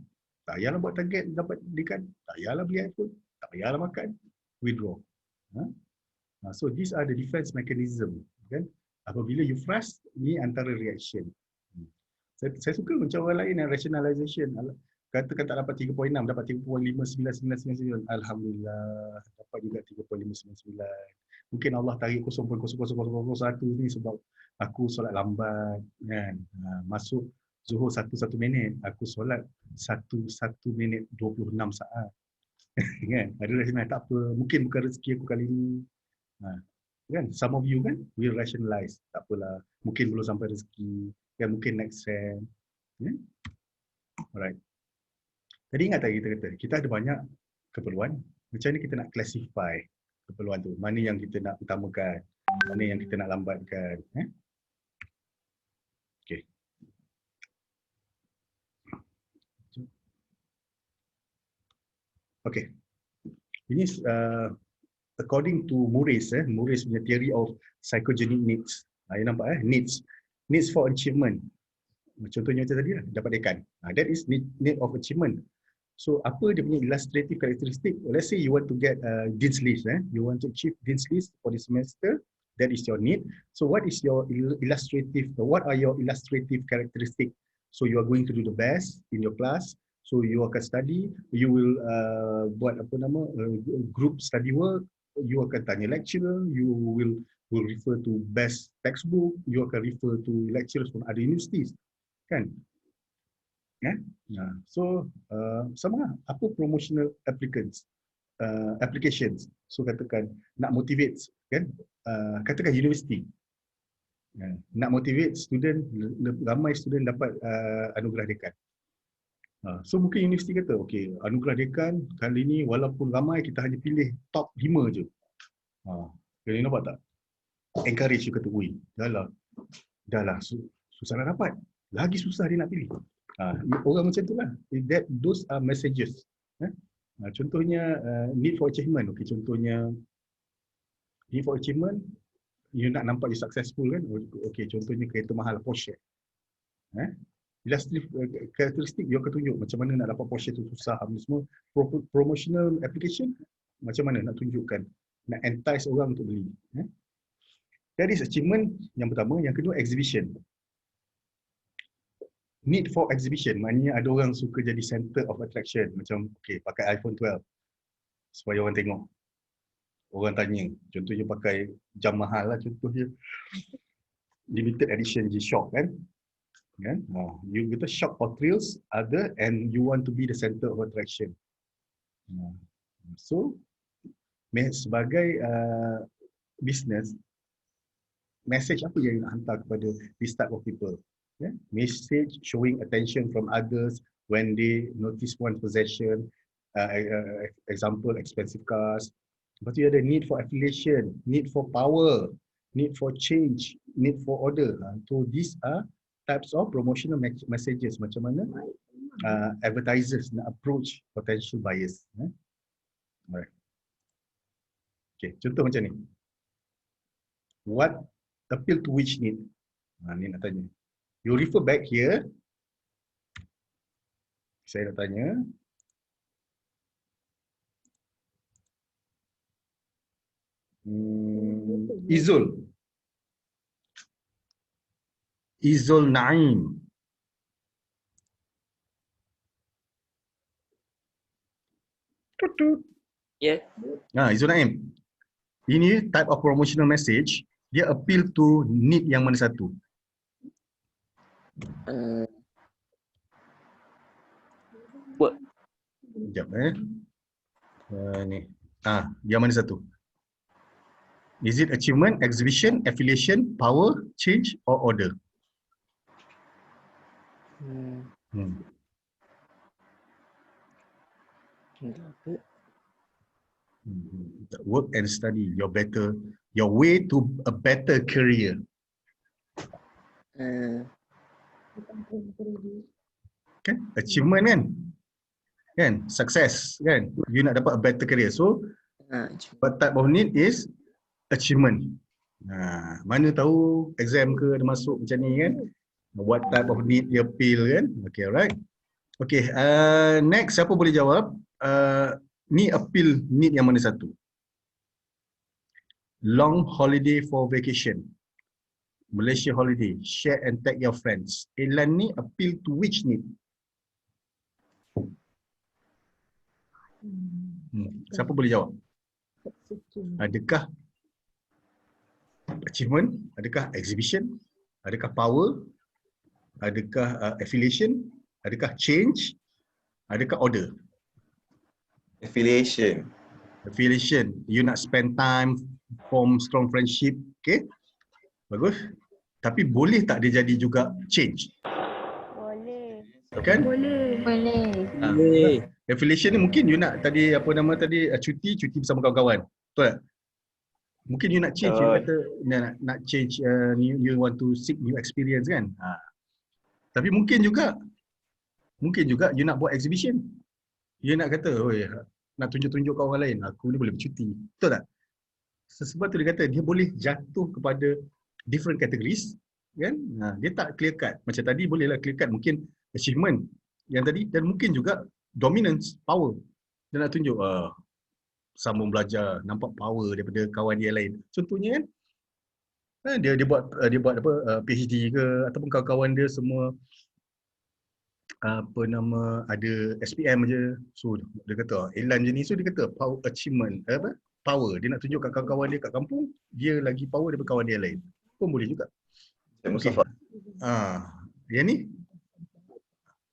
Tak payahlah buat target, dapat dekan. Tak payahlah beli iPhone. Tak payahlah makan. Withdraw. So these are the defense mechanism. Kan? Apabila you frust, ni antara reaction. Saya suka macam orang lain yang rationalization. Katakan tak dapat 3.6, dapat 3.59999. Alhamdulillah, dapat juga 3.599. Mungkin Allah tarik 0.00001 ni sebab aku solat lambat. Kan? Masuk Zuhur 1 minit, aku solat 1 minit 26 saat. Kan? Ada rasional, tak apa. Mungkin bukan rezeki aku kali ni. Kan? Some of you kan will rationalize. Tak apalah. Mungkin belum sampai rezeki. Kan? Mungkin next sem. Yeah? Alright. Tadi ingat tak kita kata, kita ada banyak keperluan. Macam mana kita nak classify keperluan tu? Mana yang kita nak utamakan? Mana yang kita nak lambatkan? Okay. Okay. Ini according to Murray's punya theory of psychogenic needs. You nampak needs. Needs for achievement. Contohnya macam tadi lah, dapat dekan. That is need of achievement. So apa dia punya illustrative characteristic? Let's say you want to get Dean's List. You want to achieve Dean's List for this semester. That is your need. So what is your what are your illustrative characteristic? So you are going to do the best in your class. So you akan study. You will buat group study work. You akan tanya lecturer. You will refer to best textbook. You akan refer to lecturers from other universities. Kan? So sama lah. Apa promotional applicants? applications. So katakan nak motivate kan, katakan universiti. Nak motivate student, ramai student dapat anugerah dekan. So mungkin universiti kata, okey, anugerah dekan kali ni walaupun ramai kita hanya pilih top 5 je. Jadi nampak tak? Encourage you kata, ui, dah lah susah nak dapat. Lagi susah dia nak pilih. Orang macam tu lah. Those are messages. Contohnya need for achievement. Okay, contohnya need for achievement, you nak nampak you successful kan. Okay, contohnya kereta mahal Porsche. Karakteristik dia akan tunjuk macam mana nak dapat Porsche tu susah. Semua promotional application macam mana nak tunjukkan, nak entice orang untuk beli. That is achievement yang pertama. Yang kedua, exhibition. Need for exhibition, maknanya ada orang suka jadi center of attraction. Macam okay, pakai iPhone 12 supaya orang tengok, orang tanya. Contohnya pakai jam mahal lah, contohnya limited edition G-Shock kan. You kata shock for thrills other and you want to be the center of attraction. So sebagai business, message apa yang nak hantar kepada this type of people? Message showing attention from others when they notice one possession, example expensive cars. Lepas tu ada need for affiliation, need for power, need for change, need for order. So these are types of promotional messages, macam mana advertisers nak approach potential buyers. Alright. Okay, contoh macam ni. What appeal to which need? Ni nak tanya. You refer back here. Saya nak tanya. Izul Naim. Yeah. Izul Naim. Ini type of promotional message, dia appeal to need yang mana satu? Sekejap ni. Yang mana satu? Is it achievement, exhibition, affiliation, power, change or order? Work and study, your way to a better career. Kan? Achievement kan? Success kan? You nak dapat a better career. So, what type of need is achievement. Mana tahu exam ke ada masuk macam ni kan? What type of need dia appeal kan? Okay, alright. Okay, next siapa boleh jawab? Ni appeal need yang mana satu? Long holiday for vacation. Malaysia holiday, share and tag your friends. Iklan ni appeal to which need? Siapa boleh jawab? Adakah achievement? Adakah exhibition? Adakah power? Adakah affiliation? Adakah change? Adakah order? Affiliation. Affiliation. You nak spend time, form strong friendship. Okay? Bagus. Tapi boleh tak dia jadi juga change? Boleh. Kan? Boleh. Affiliation ni mungkin you nak tadi apa nama tadi cuti bersama kawan-kawan. Betul tak? Mungkin you nak change, you kata nak change, you want to seek new experience kan. Tapi mungkin juga you nak buat exhibition. You nak kata, oi, nak tunjuk-tunjuk kat orang lain, aku ni boleh bercuti. Betul tak? Sebab tu dia kata dia boleh jatuh kepada different categories kan. Dia tak clear cut. Macam tadi bolehlah clear cut, mungkin achievement yang tadi, dan mungkin juga dominance, power. Dia nak tunjuk sambung belajar, nampak power daripada kawan dia lain. Contohnya kan, dia buat apa PhD ke, ataupun kawan-kawan dia semua apa nama ada SPM je. So dia kata Elan je ni, so dia kata power achievement, power. Dia nak tunjuk kat kawan-kawan dia kat kampung, dia lagi power daripada kawan dia lain. Pun boleh juga. Okay. Yang ni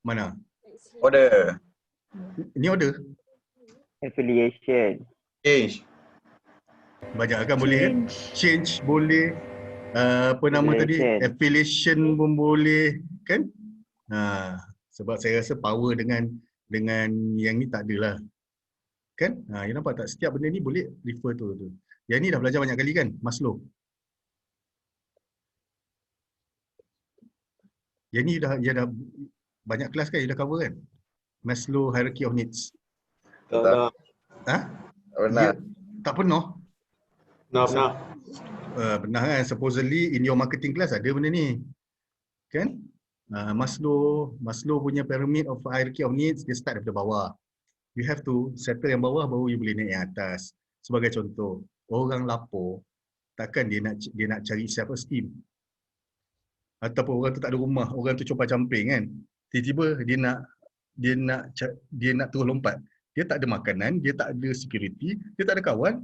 mana? Order. Ni order. Affiliation. Change. Banyak kan boleh kan? Change boleh. Apa nama tadi? Affiliation pun boleh kan? Sebab saya rasa power dengan yang ni tak adalah. Kan? You nampak tak? Setiap benda ni boleh refer tu. Yang ni dah belajar banyak kali kan? Maslow. Yang ni dah banyak kelas kan? You dah cover kan? Maslow hierarchy of needs. Tak. Pernah. Tak pernah? Pernah. Pernah kan? Supposedly in your marketing class ada benda ni. Kan? Maslow punya pyramid of hierarchy of needs, dia start daripada bawah. You have to settle yang bawah baru you boleh naik yang atas. Sebagai contoh, orang lapar takkan dia nak cari self esteem. Ataupun orang tu tak ada rumah, orang tu compang-camping kan. Tiba-tiba dia nak terus lompat. Dia tak ada makanan, dia tak ada security, dia tak ada kawan.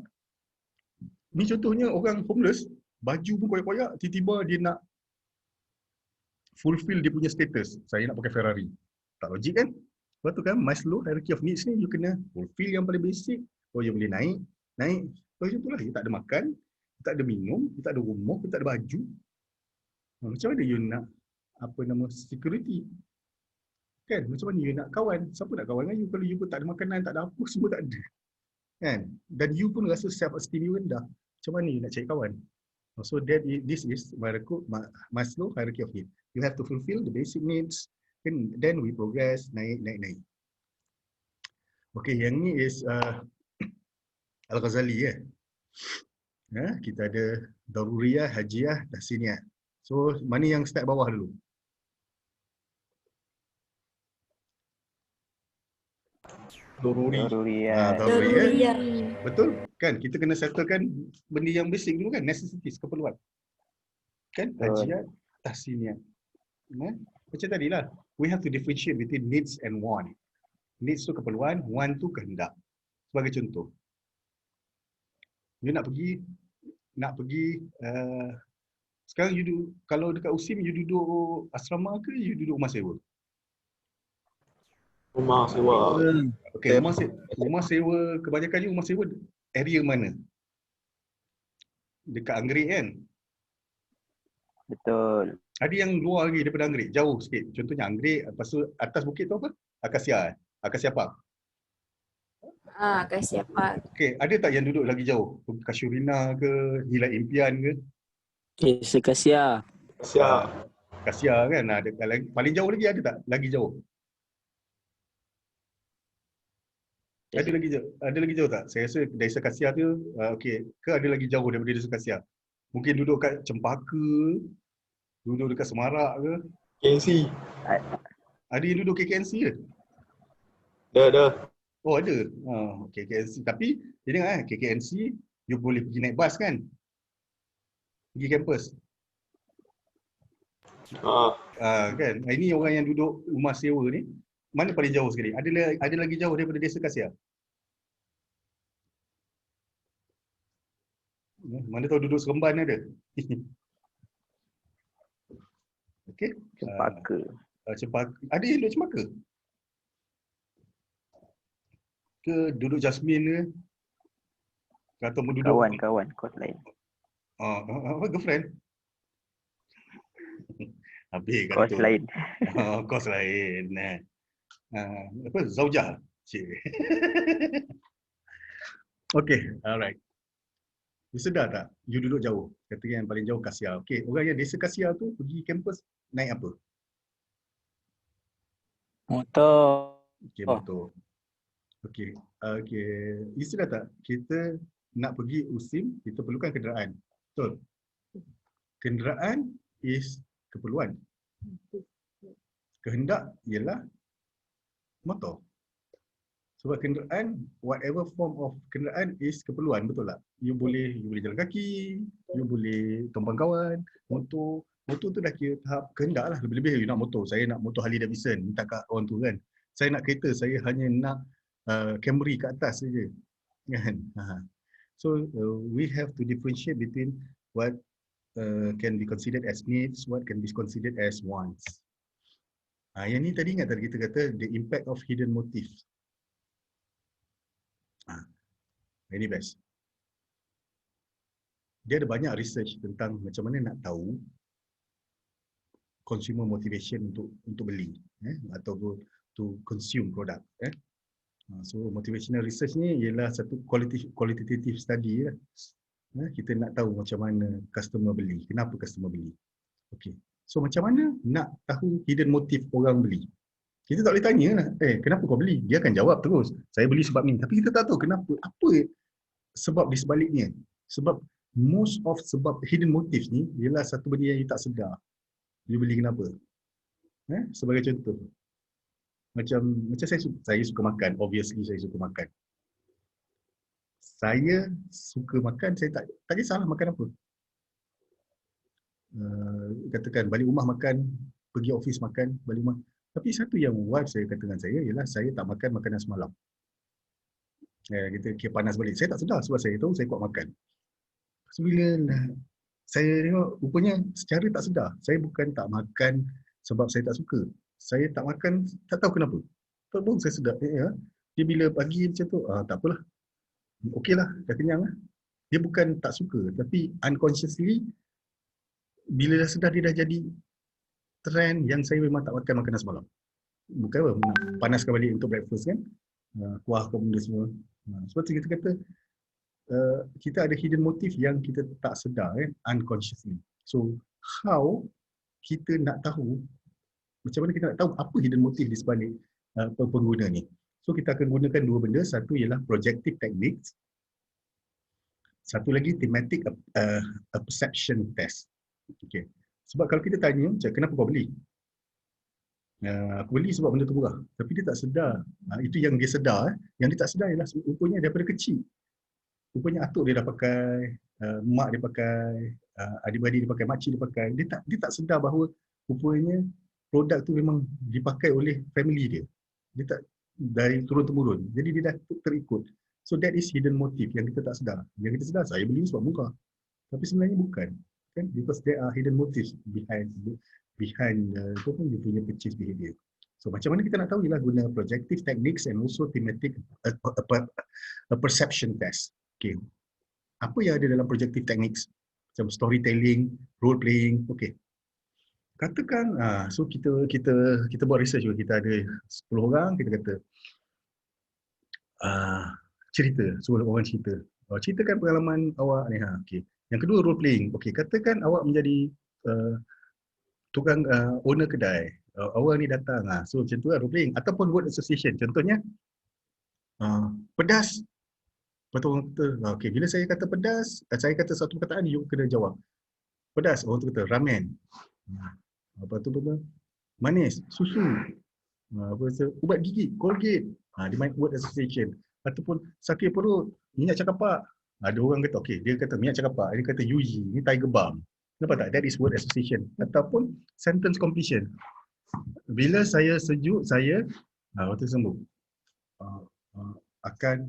Ni contohnya orang homeless, baju pun koyak-koyak, tiba-tiba dia nak fulfill dia punya status. Saya nak pakai Ferrari. Tak logik kan? Sebab tu kan Maslow hierarchy of needs ni you kena fulfill yang paling basic. You boleh naik. Macam itulah, you tak ada makan, you tak ada minum, you tak ada rumah, you tak ada baju. Macam mana you nak security? Kan? Macam mana you nak kawan? Siapa nak kawan dengan you kalau you pun tak ada makanan, tak ada apa, semua tak ada. Kan? Dan you pun rasa self esteem you rendah. Macam mana you nak cari kawan? So this is Maslow hierarchy of needs. You have to fulfill the basic needs, and then we progress, naik. Okay, yang ni is Al-Ghazali kita ada Daruriyah, Hajiyah, Tahsiniyah. So mana yang start bawah dulu? Daruriyah. Betul? Kan? Kita kena settlekan benda yang basic dulu kan? Necessities, keperluan. Kan? Hajiyah, Tahsiniyah. Macam tadilah. We have to differentiate between needs and want. Needs tu keperluan, want tu kehendak. Sebagai contoh. You nak pergi sekarang kalau dekat USIM you duduk asrama ke you duduk rumah sewa? Rumah sewa. Okey, rumah sewa kebanyakannya rumah sewa area mana? Dekat Anggerik kan? Betul. Ada yang luar lagi daripada Anggerik, jauh sikit. Contohnya Anggerik, lepas tu atas bukit tu apa? Akasia Park. Akasia Park. Okey, ada tak yang duduk lagi jauh? Kasyurina ke, Hilal Impian ke? Kasia kan? Paling jauh lagi ada tak? Lagi jauh? Ada lagi jauh tak? Saya rasa Desa Kasia tu okey, ke ada lagi jauh daripada Desa Kasia? Mungkin duduk kat Cempaka, duduk dekat Semarak ke? KNC. Ada yang duduk KNC ke? Ada. Oh ada. Okey, KNC. Tapi dia dengar KNC you boleh pergi naik bas kan? Pergi kampus. Kan? Ini orang yang duduk rumah sewa ni, mana paling jauh sekali? Ada lagi jauh daripada Desa Kasia? Mana tahu duduk Seremban ada. Okey. Cempaka. Cempaka. Ada yang duduk Cempaka? Ke duduk Jasmine ke? Ataupun duduk kawan kos lain. Girlfriend? Habis kos tu. Lain. Kos lain. Apa? Zaujah. Okay, alright. You sedar tak? You duduk jauh. Kata yang paling jauh Kasia. Okay, orang yang Desa Kasia tu pergi kampus naik apa? Motor. Okay, motor. Okay. You sedar tak? Kita nak pergi USIM, kita perlukan kenderaan. Betul? Kenderaan is keperluan. Kehendak ialah motor. Sebab kenderaan, whatever form of kenderaan is keperluan, betul tak? You boleh jalan kaki, you boleh tumpang kawan, motor tu dah kira tahap kehendak lah. Lebih-lebih you nak motor. Saya nak motor Harley Davidson, minta kat orang tu kan. Saya nak kereta, saya hanya nak Camry kat atas saja. Kan? So we have to differentiate between what can be considered as needs, what can be considered as wants. Yang ni tadi ingat tadi kita kata the impact of hidden motive. Ini best. Dia ada banyak research tentang macam mana nak tahu consumer motivation untuk beli ataupun to consume produk. So motivational research ni ialah satu qualitative study lah. Kita nak tahu macam mana customer beli, kenapa customer beli. Okay. So macam mana nak tahu hidden motive orang beli? Kita tak boleh tanya lah, kenapa kau beli? Dia akan jawab terus, saya beli sebab ni. Tapi kita tak tahu kenapa, apa sebab di sebaliknya. Sebab most of sebab hidden motive ni ialah satu benda yang you tak sedar. You beli kenapa? Sebagai contoh. Macam saya suka makan, obviously saya suka makan. Saya suka makan, saya tak kisahlah makan apa. Katakan balik rumah makan, pergi office makan, balik rumah. Tapi satu yang wife saya kata dengan saya ialah saya tak makan makanan semalam. Kita kira panas balik. Saya tak sedar sebab saya tahu saya kuat makan. So, bila saya tengok rupanya secara tak sedar, saya bukan tak makan sebab saya tak suka. Saya tak makan, tak tahu kenapa. Tak pun saya sedar. Dia bila pagi macam tu, tak apalah. Okeylah, dah kenyang lah. Dia bukan tak suka, tapi unconsciously, bila dah sedar dia dah jadi trend yang saya memang tak makan makanan semalam. Bukan apa, panaskan balik untuk breakfast kan. Kuah ke benda semua. Sebab tu kita kata, kita ada hidden motive yang kita tak sedar unconsciously. So, how kita nak tahu, macam mana kita nak tahu apa hidden motive di sebalik pengguna ni. So, kita akan gunakan dua benda. Satu ialah projective techniques. Satu lagi thematic perception test. Okay. Sebab kalau kita tanya, kenapa kau beli? Aku beli sebab benda tu murah. Tapi dia tak sedar. Itu yang dia sedar. Yang dia tak sedar ialah rupanya daripada kecil. Rupanya atuk dia dah pakai, mak dia pakai, adik-beradik dia pakai, makcik dia pakai. Dia tak sedar bahawa rupanya produk tu memang dipakai oleh family dia. Dia tak dari turun-temurun. Jadi dia dah terikut. So that is hidden motive yang kita tak sedar. Yang kita sedar, saya beli sebab murah. Tapi sebenarnya bukan. Kan? Because there are hidden motives behind itu pun dia punya purchase behavior. So macam mana kita nak tahu ialah guna projective techniques and also thematic perception test. Okay. Apa yang ada dalam projective techniques? Macam storytelling, role playing. Okay. Katakan, so kita buat research juga. Kita ada 10 orang, kita kata cerita, 10 orang cerita. Ceritakan pengalaman awak ni. Okay. Yang kedua role playing. Okey, katakan awak menjadi tukang owner kedai. Awak ni datang. So macam tu role playing ataupun word association. Contohnya pedas. Betul orang kata, okey, bila saya kata pedas, saya kata satu perkataan, you kena jawab. Pedas, orang tu kata ramen. Apa tu betul? Manis, susu. Ubat gigi, Colgate. Dia main word association. Ataupun sakit perut, minyak cakapak. Ada orang kata, okey, dia kata minyak cakapak, dia kata Yuji, ni Tiger Balm. Nampak tak? That is word association. Ataupun sentence completion. Bila saya sejuk, saya waktu sembuh. Akan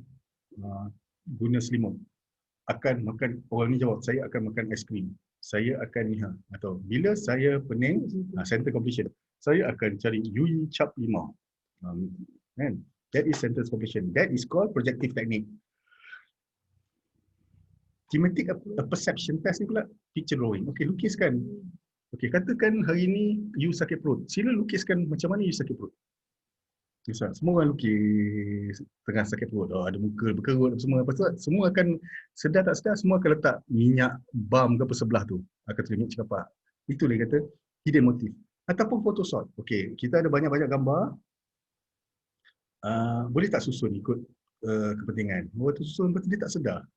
guna selimut. Akan makan, orang ni jawab, saya akan makan aiskrim. Saya akan ni atau bila saya pening, sentence completion. Saya akan cari Yuji cap 5. Kan? That is sentence completion. That is called projective technique. Thematic perception test ni pula picture drawing. Okey, lukiskan. Okey, katakan hari ni you sakit perut. Sila lukiskan macam mana you sakit perut. Misal, semua orang lukis tengah sakit perut. Ada muka berkerut semua. Lepas tu semua akan sedar tak sedar semua akan letak minyak balm ke apa sebelah tu. Akan tulis minyak cakapak. Itu dia kata hidden motive. Ataupun Photoshop. Okey, kita ada banyak-banyak gambar. Boleh tak susun ikut kepentingan. Waktu susun lepas tu dia tak sedar.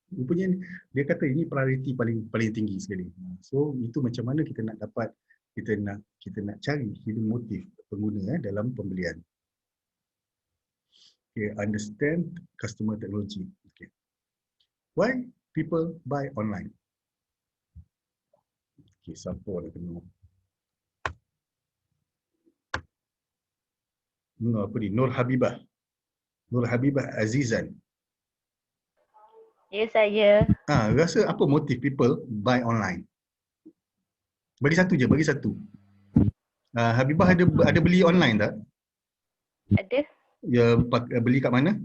Rupanya dia kata ini priority paling tinggi sekali. So itu macam mana kita nak dapat, kita nak cari hidden motive pengguna dalam pembelian. Okay, understand customer technology. Okay. Why people buy online? Okay, siapa nak kena? Apa ni? Nur Habibah Azizan. Ya, saya. Rasa apa motif people buy online? Bagi satu je, bagi satu. Habibah ada beli online tak? Ada. Ya, beli kat mana?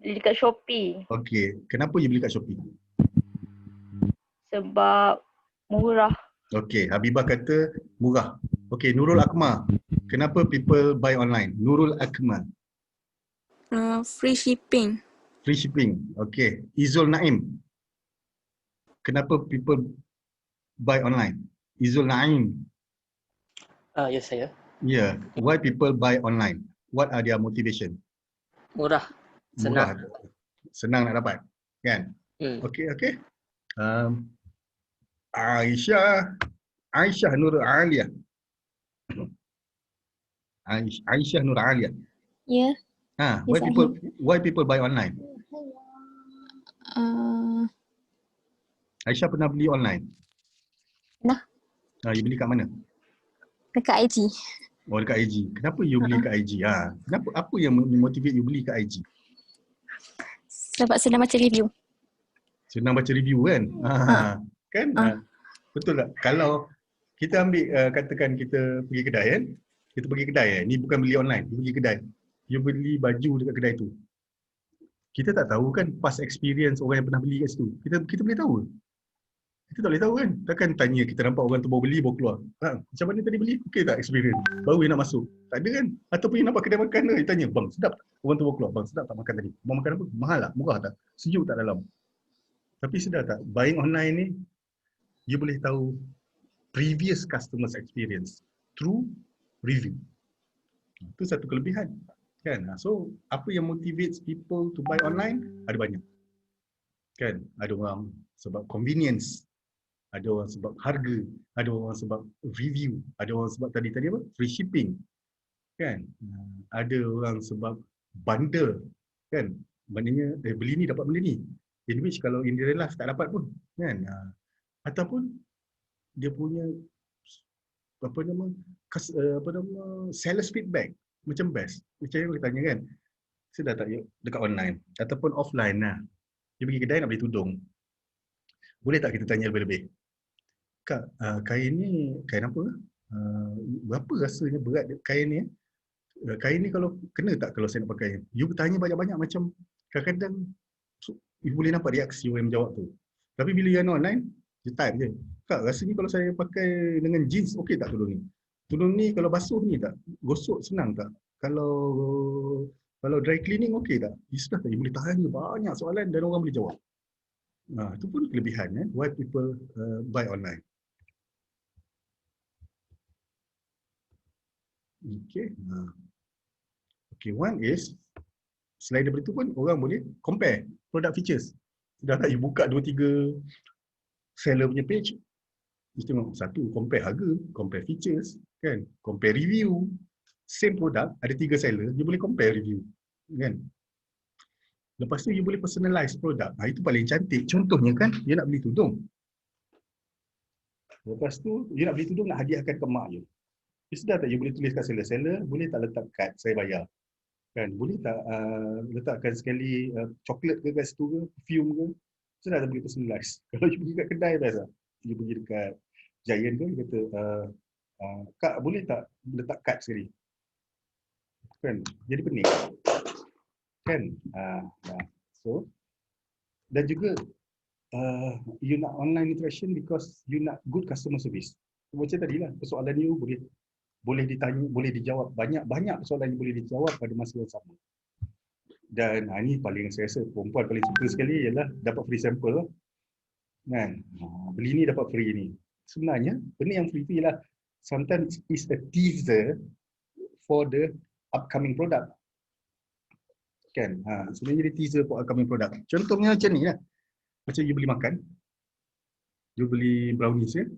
beli dekat Shopee Okey, kenapa you beli kat Shopee? sebab murah. Okey, Habibah kata murah. Okey, Nurul Akmal. Kenapa people buy online? Nurul Akmal. Free shipping. Free shipping. Okey. Izul Naim. Kenapa people buy online? Izul Naim. Ya saya. Yeah. Why people buy online? What are their motivation? Murah. Murah. Senang nak dapat. Kan? Okey, okey. Aisyah Nur Alia. Aisyah Nur Alia. Ya. Why people buy online? Aisyah pernah beli online? Pernah. You beli kat mana? Dekat IG. Oh, dekat IG. Kenapa you beli kat IG? Kenapa, apa yang motivate you beli kat IG? Sebab senang baca review. Senang baca review kan? Kan? Betul tak? Kalau kita ambil, katakan kita pergi kedai kan? Kita pergi kedai ni bukan beli online, you pergi kedai. You beli baju dekat kedai tu. Kita tak tahu kan past experience orang yang pernah beli kat situ. Kita boleh tahu. Kita tak boleh tahu kan. Takkan tanya kita nampak orang tu baru beli baru keluar. Macam mana tadi beli? Okey tak experience? Baru nak masuk. Tak ada kan? Ataupun you nampak kedai makan tu, you tanya, bang sedap tak? Orang tu baru keluar. Bang sedap tak makan tadi? Bang makan apa? Mahal tak? Murah tak? Sejuk tak dalam? Tapi sedar tak? Buying online ni, you boleh tahu previous customers experience through review. Itu satu kelebihan. Kan? So, apa yang motivates people to buy online? Ada banyak. Kan? Ada orang sebab convenience. Ada orang sebab harga, ada orang sebab review, ada orang sebab tadi apa? Free shipping. Kan? Ada orang sebab bundle. Kan? Maknanya beli ni dapat benda ni. In which kalau in real life tak dapat pun, kan? Ataupun dia punya seller's feedback macam best. Macam yang kita tanya kan, sedar tak dekat online ataupun offline lah. Dia pergi kedai nak beli tudung. Boleh tak kita tanya lebih-lebih? Kak, kain ni kain apa? Berapa rasanya berat kain ni? Kain ni kalau kena tak kalau saya nak pakai? You bertanya banyak-banyak macam kadang-kadang you boleh nampak reaksi orang yang menjawab tu. Tapi bila you online, you type je. Kak, rasanya kalau saya pakai dengan jeans, okey tak tudung ni? Tudung ni kalau basuh ni tak? Gosok senang tak? Kalau dry cleaning okey tak? You sudah tak? You boleh tanya banyak soalan dan orang boleh jawab. Itu pun kelebihan why people buy online. Okay. Okay, one is selain daripada itu pun orang boleh compare product features. Dah tak you buka 2-3 seller punya page, you tengok satu, compare harga, compare features, kan? Compare review. Same product, ada 3 seller, you boleh compare review, kan? Lepas tu you boleh personalize produk. Itu paling cantik. Contohnya kan, you nak beli tudung. Lepas tu, you nak beli tudung nak hadiahkan ke mak you. You sedar tak you boleh tulis kat seller, boleh tak letak kad saya bayar? Kan, boleh tak letakkan sekali coklat ke kat situ ke, perfume ke? Sedar tak boleh personalize. Kalau you pergi kat kedai biasa, you pergi dekat Giant ke, you kata, Kak boleh tak letak kad sekali? Kan, jadi pening. Kan? So, dan juga you nak online interaction because you nak good customer service. Macam tadilah, persoalan you boleh ditanya, boleh dijawab. Banyak persoalan yang boleh dijawab pada masa yang sama. Dan ini paling saya rasa perempuan paling suka sekali ialah dapat free sample lah. Kan? Beli ni dapat free ni. Sebenarnya, benda yang free tu ialah sometimes is a teaser for the upcoming product. Kan? Sebenarnya dia teaser for upcoming product. Contohnya macam ni lah. Macam you beli makan, you beli brownies kan,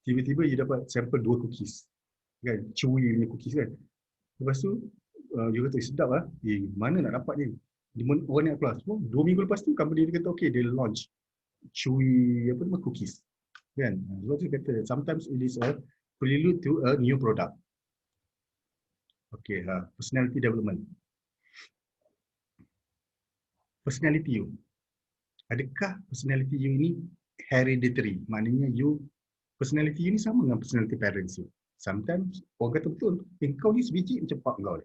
tiba-tiba you dapat sampel 2 cookies. Kan? Chewy punya cookies kan. Lepas tu, you kata sedap lah, mana nak dapat ni? Orang nak keluar. 2 minggu lepas tu, company dia kata okay, dia launch chewy cookies. Kan? Sebab tu dia kata, sometimes it is a prelude to a new product. Okay, personality development. Personality you. Adakah personality you ini hereditary? Maknanya personality you ni sama dengan personality parents you. Sometimes orang kata betul, kau ni sebiji macam pak kau.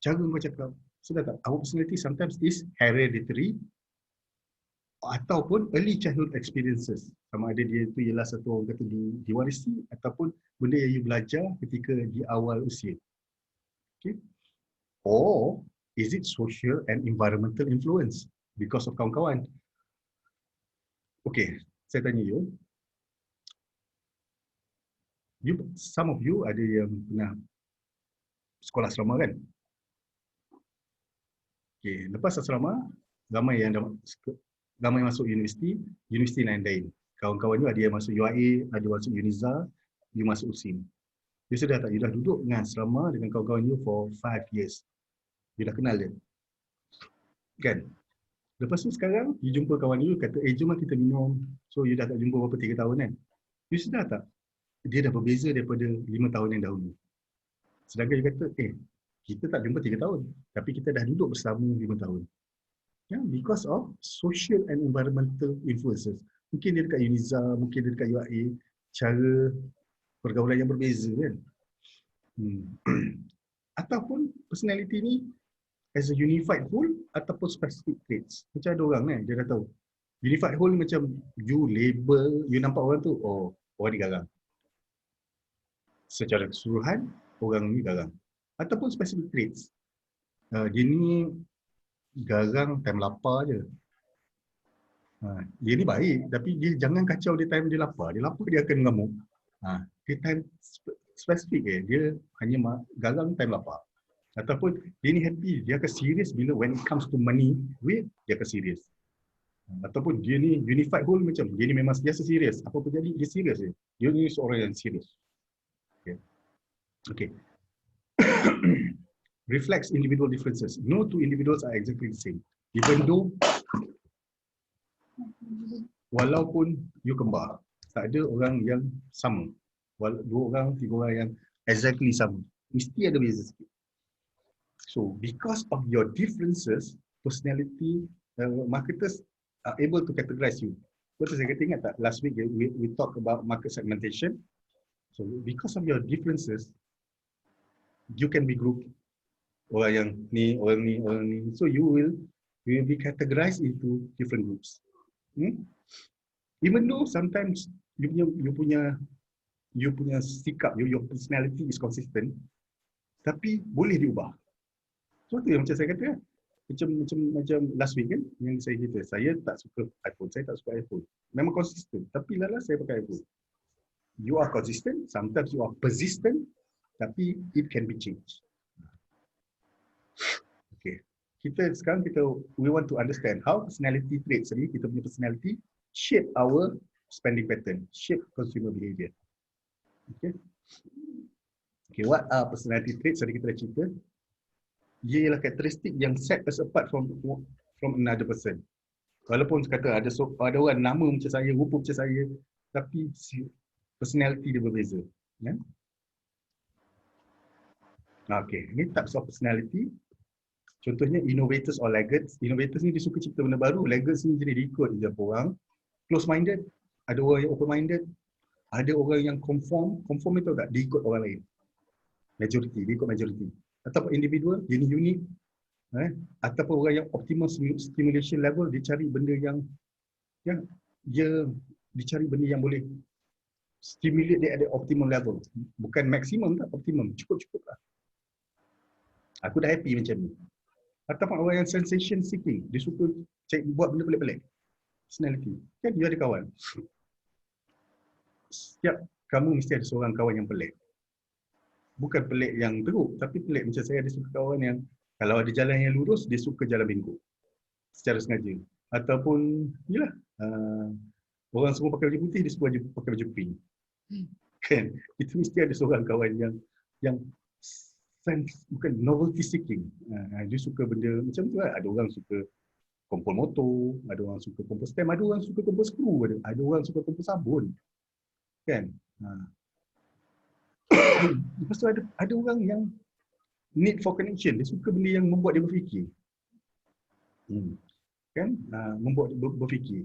Cara kau cakap, Sudah tak? Our personality sometimes is hereditary ataupun early childhood experiences. Sama ada dia itu ialah satu orang kata diwarisi ataupun benda yang you belajar ketika di awal usia. Okay. Or is it social and environmental influence because of kawan-kawan? Okay, saya tanya you. Some of you ada yang pernah sekolah asrama kan? Okay, lepas asrama, ramai yang masuk universiti lain-lain. Kawan-kawan you ada yang masuk UIA, ada yang masuk UNIZA, you masuk USIM. You sudah tak? You dah duduk dengan asrama dengan kawan-kawan you for 5 years. You dah kenal dia. Kan? Lepas tu sekarang, you jumpa kawan you, kata, jom kita minum. So, you dah tak jumpa berapa 3 tahun kan? You sedar tak? Dia dah berbeza daripada 5 tahun yang dahulu. Sedangkan you kata, kita tak jumpa 3 tahun. Tapi kita dah duduk bersama 5 tahun. Yeah, because of social and environmental influences. Mungkin dia dekat UNIZA, mungkin dia dekat UIA, cara pergaulan yang berbeza kan. Ataupun personality ni as a unified whole ataupun specific traits. Macam ada orang kan, dia dah tahu. Unified whole macam you label, you nampak orang tu, orang ni garang. Secara keseluruhan, orang ni garang. Ataupun specific traits. Dia ni garang time lapar je. Dia ni baik, tapi dia jangan kacau dia time dia lapar. Dia lapar dia akan mengamuk. Dia time spesifik dia hanya garang time lapar. Ataupun dia ni happy, dia akan serius bila when it comes to money, duit, dia akan serius. Ataupun dia ni unified whole macam, dia ni memang biasa serius. Apa pun jadi, dia serius je. Dia ni seorang yang serius. Okay. Reflects individual differences. No two individuals are exactly the same. Even though, walaupun you kembar, tak ada orang yang sama. 2 orang, 3 orang yang exactly sama. Mesti ada beza sikit. So, because of your differences, personality, marketers are able to categorize you. Betul saya kata ingat tak? Last week we talk about market segmentation. So, because of your differences, you can be grouped. Orang yang ni, orang ni, orang ni. So, you will be categorized into different groups. Even though sometimes you punya sikap, your personality is consistent, tapi boleh diubah. So tu yang macam saya kata kan, macam last week kan, yang saya kata, saya tak suka iPhone, saya tak suka iPhone. Memang konsisten, tapi lala saya pakai iPhone. You are consistent, sometimes you are persistent, tapi it can be changed. Okay, sekarang we want to understand how personality traits ni, kita punya personality shape our spending pattern, shape consumer behavior. Okay, what are personality traits? Tadi kita dah cerita. Ia ialah karakteristik yang set us apart from another person. Walaupun kata ada orang nama macam saya, rupa macam saya, tapi personality dia berbeza. Ya? Okay, ini types of personality. Contohnya innovators or laggards. Innovators ni dia suka cipta benda baru. Laggards ni jadi ikut je orang. Close-minded, ada orang yang open-minded. Ada orang yang conform itu tak? Dia ikut orang lain. Majority, dia ikut majority. Ataupun individual, dia ni unik. Ataupun orang yang optimal stimulation level, dia cari benda yang dia cari benda yang boleh stimulate dia at the optimum level. Bukan maksimum tak, optimum. Cukup-cukup lah. Aku dah happy macam ni. Ataupun orang yang sensation seeking, dia suka buat benda pelik-pelik. Personality. Kan dia ada kawan. Setiap kamu mesti ada seorang kawan yang pelik. Bukan pelik yang teruk, tapi pelik macam saya ada suka kawan yang kalau ada jalan yang lurus, dia suka jalan bengkok. Secara sengaja. Ataupun, yalah, orang semua pakai baju putih, dia semua pakai baju pink. Kan? Itu mesti ada seorang kawan yang sense, bukan novelty seeking. Dia suka benda macam tu lah. Ada orang suka kompon motor, ada orang suka kompon stem, ada orang suka kompon skru, ada orang suka kompon sabun. Kan? Lepas tu ada orang yang need for connection. Dia suka benda yang membuat dia berfikir. Kan? Membuat dia berfikir.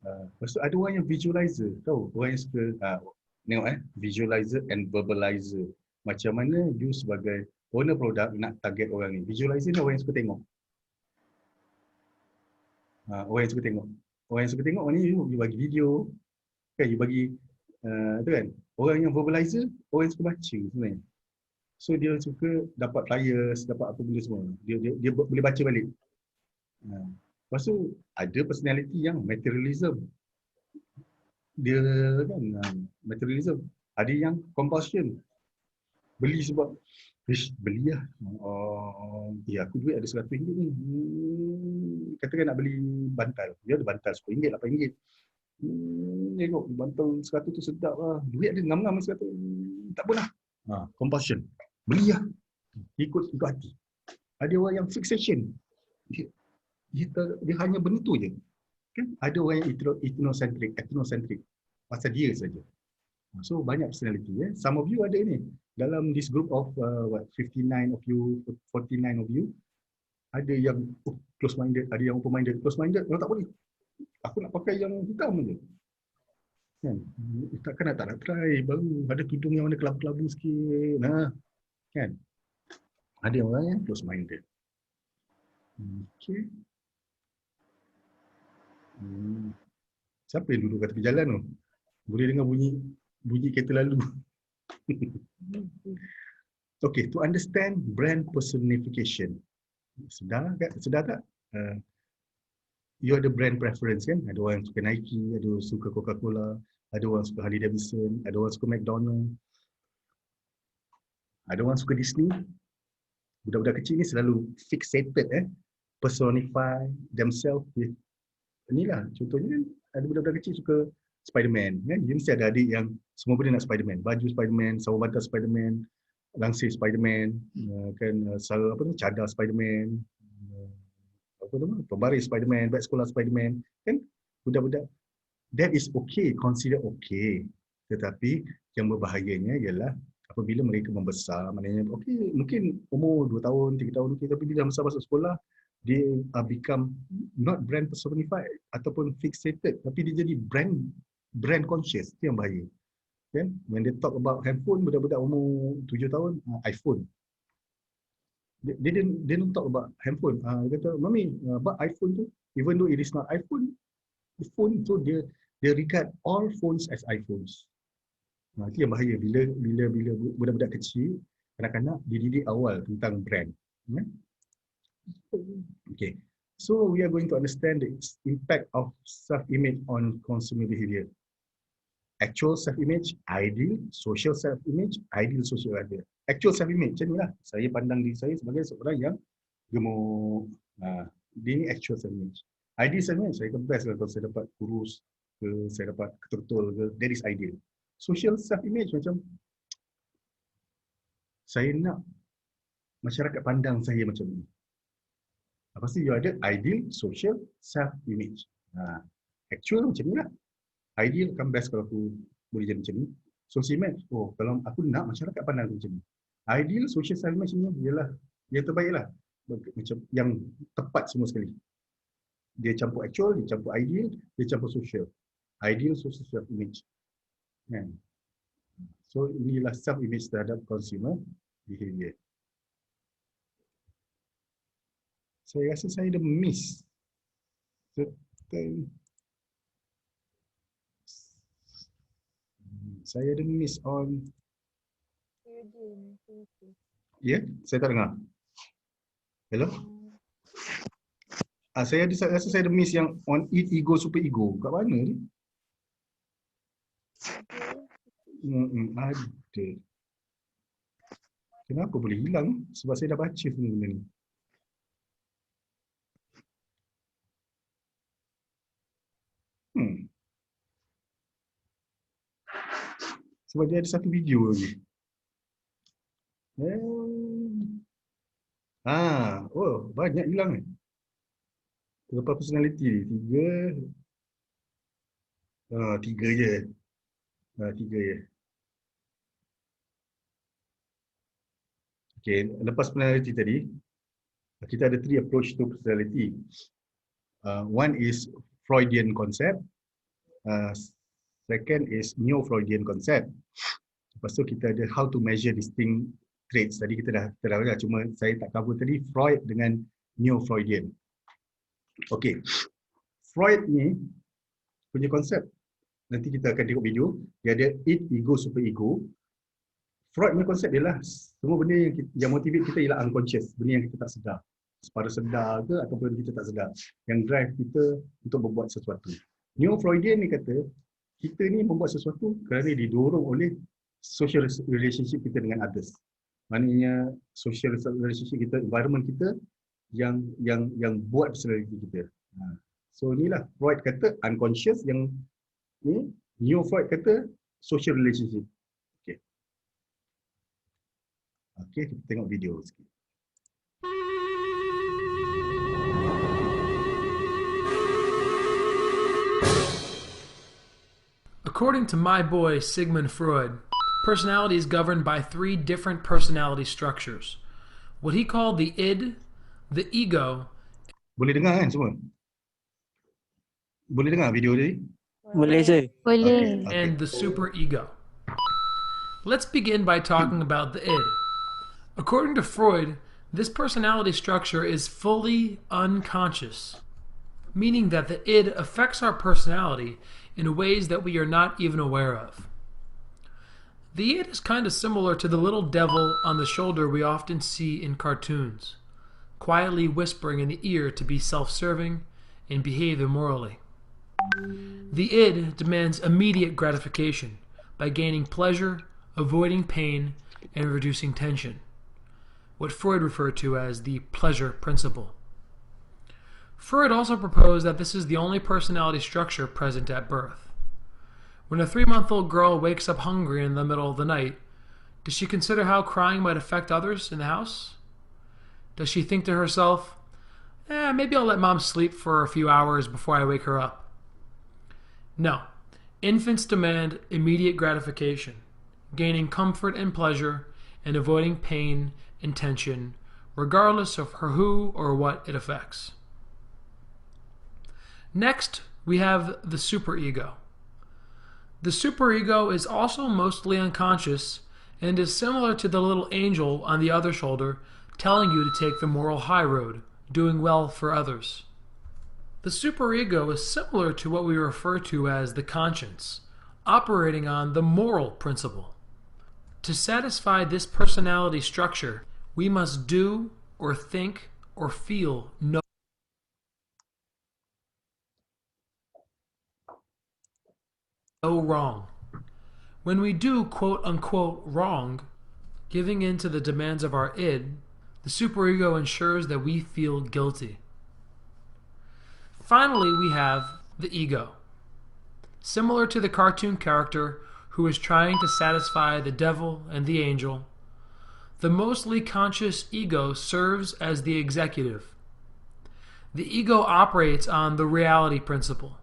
Lepas tu ada orang yang visualizer. Tahu? Orang yang suka tengok visualizer and verbalizer. Macam mana you sebagai owner produk nak target orang ni. Visualizer ni orang yang suka tengok. Orang yang suka tengok. Orang yang suka tengok ni you bagi video, kan, you bagi tu kan. Orang yang verbalizer, orang yang suka baca sebenarnya. So dia suka dapat flyers, dapat apa benda semua. Dia boleh baca balik. Lepas tu ada personality yang materialism. Dia kan materialism. Ada yang compulsion. Beli sebab beli lah. Aku duit ada RM100 ni. Katakan nak beli bantal. Dia ada bantal RM10, RM8. Tengok bantal RM100 tu sedap lah. Duit ada ngam-ngam RM100. Tak apalah. Compulsion. Beli lah. Ikut hati. Ada orang yang fixation. Dia hanya benda tu je. Kan? Ada orang yang ethnocentric. Pasal dia saja. So banyak personality. Some of you ada ni. Dalam this group of 59 of you, 49 of you, ada yang close minded, ada yang open minded. Close minded, tak boleh. Aku nak pakai yang hitam je. Kan? Takkan tak nak try baru. Ada tudung yang warna kelabu-kelabu sikit. Kan? Ada orang yang close minded. Okay. Siapa yang duduk kat tepi jalan tu? Boleh dengar bunyi kereta lalu. Okay, to understand brand personification. Sedar tak? You ada brand preference kan? Ada orang yang suka Nike, ada orang suka Coca-Cola, ada orang suka Harley Davidson, ada orang suka McDonald, ada orang suka Disney. Budak-budak kecil ni selalu fixated personify themselves with inilah. Contohnya kan ada budak-budak kecil suka Spiderman kan. Dia mesti ada adik yang semua benda nak Spiderman. Baju Spiderman, sarung bantal Spiderman, langsir Spiderman, kan cadar Spiderman, pembaris Spiderman, beg sekolah Spiderman, kan budak-budak. That is okay, consider okay. Tetapi yang berbahayanya ialah apabila mereka membesar, maknanya okey, mungkin umur 2 tahun, 3 tahun, okay, tapi bila besar masuk sekolah, dia become not brand personified ataupun fixated, tapi dia jadi brand conscious. Itu yang bahaya. Kan? When they talk about handphone, budak-budak umur 7 tahun, iPhone. They don't talk about handphone. Dia kata, Mami, but iPhone tu, even though it is not iPhone, the phone tu dia regard all phones as iPhones. Itu yang bahaya bila budak-budak kecil, kanak-kanak dididik awal tentang brand. Okay, so we are going to understand the impact of self-image on consumer behavior. Actual self-image, ideal social self-image, ideal social behavior. Actual self-image macam inilah. Saya pandang diri saya sebagai seorang yang gemuk. Dia ni actual self-image. Ideal self-image, saya best kalau saya dapat kurus ke, saya dapat ketul ke, that is ideal. Social self-image macam saya nak masyarakat pandang saya macam ni. Pasti you ada ideal social self-image. Actual macam ni lah. Ideal kan best kalau aku boleh jadi macam ni. Social image, kalau aku nak masyarakat pandang aku macam ni. Ideal social self-image ni ialah yang terbaik lah. Macam yang tepat semua sekali. Dia campur actual, dia campur ideal, dia campur social. Ideal social self-image. So inilah self-image terhadap consumer behavior. Saya rasa saya dah miss saya ada miss on. Ya, saya tak dengar. Hello? Saya rasa saya ada miss yang on eat ego super ego. Kat mana ni? Ada. Kenapa boleh hilang? Sebab saya dah baca semua benda ni. Sebab dia ada satu video lagi. Banyak hilang ni. Berapa personality ni? 3 je. 3 je. Okay, lepas personality tadi, kita ada 3 approach to personality. One is Freudian concept. Second is Neo-Freudian concept. Lepas tu kita ada how to measure this thing traits. Tadi kita dah cuma saya tak cover tadi Freud dengan Neo-Freudian. Okey. Freud ni punya konsep, nanti kita akan tengok video, dia ada id, ego, super ego. Freud punya konsep ialah semua benda yang motivate kita ialah unconscious, benda yang kita tak sedar. Sepada sedar ke ataupun kita tak sedar, yang drive kita untuk berbuat sesuatu. Neo-Freudian ni kata, kita ni membuat sesuatu kerana didorong oleh social relationship kita dengan others. Maknanya social relationship kita, environment kita yang buat personality kita. So inilah Freud kata unconscious, yang ni Neo-Freud kata social relationship. Okey, kita tengok video sikit. According to my boy Sigmund Freud, personality is governed by 3 different personality structures. What he called the id, the ego. Boleh dengar kan semua? Boleh dengar video tadi? Boleh je. Boleh. Okay. And the superego. Let's begin by talking about the id. According to Freud, this personality structure is fully unconscious, meaning that the id affects our personality in ways that we are not even aware of. The id is kind of similar to the little devil on the shoulder we often see in cartoons, quietly whispering in the ear to be self-serving and behave immorally. The id demands immediate gratification by gaining pleasure, avoiding pain, and reducing tension, what Freud referred to as the pleasure principle. Freud also proposed that this is the only personality structure present at birth. When a 3-month-old girl wakes up hungry in the middle of the night, does she consider how crying might affect others in the house? Does she think to herself, maybe I'll let mom sleep for a few hours before I wake her up? No. Infants demand immediate gratification, gaining comfort and pleasure, and avoiding pain and tension, regardless of who or what it affects. Next, we have the superego. The superego is also mostly unconscious and is similar to the little angel on the other shoulder telling you to take the moral high road, doing well for others. The superego is similar to what we refer to as the conscience, operating on the moral principle. To satisfy this personality structure, we must do or think or feel no wrong. When we do quote-unquote wrong, giving in to the demands of our id, the superego ensures that we feel guilty. Finally, we have the ego. Similar to the cartoon character who is trying to satisfy the devil and the angel, the mostly conscious ego serves as the executive. The ego operates on the reality principle,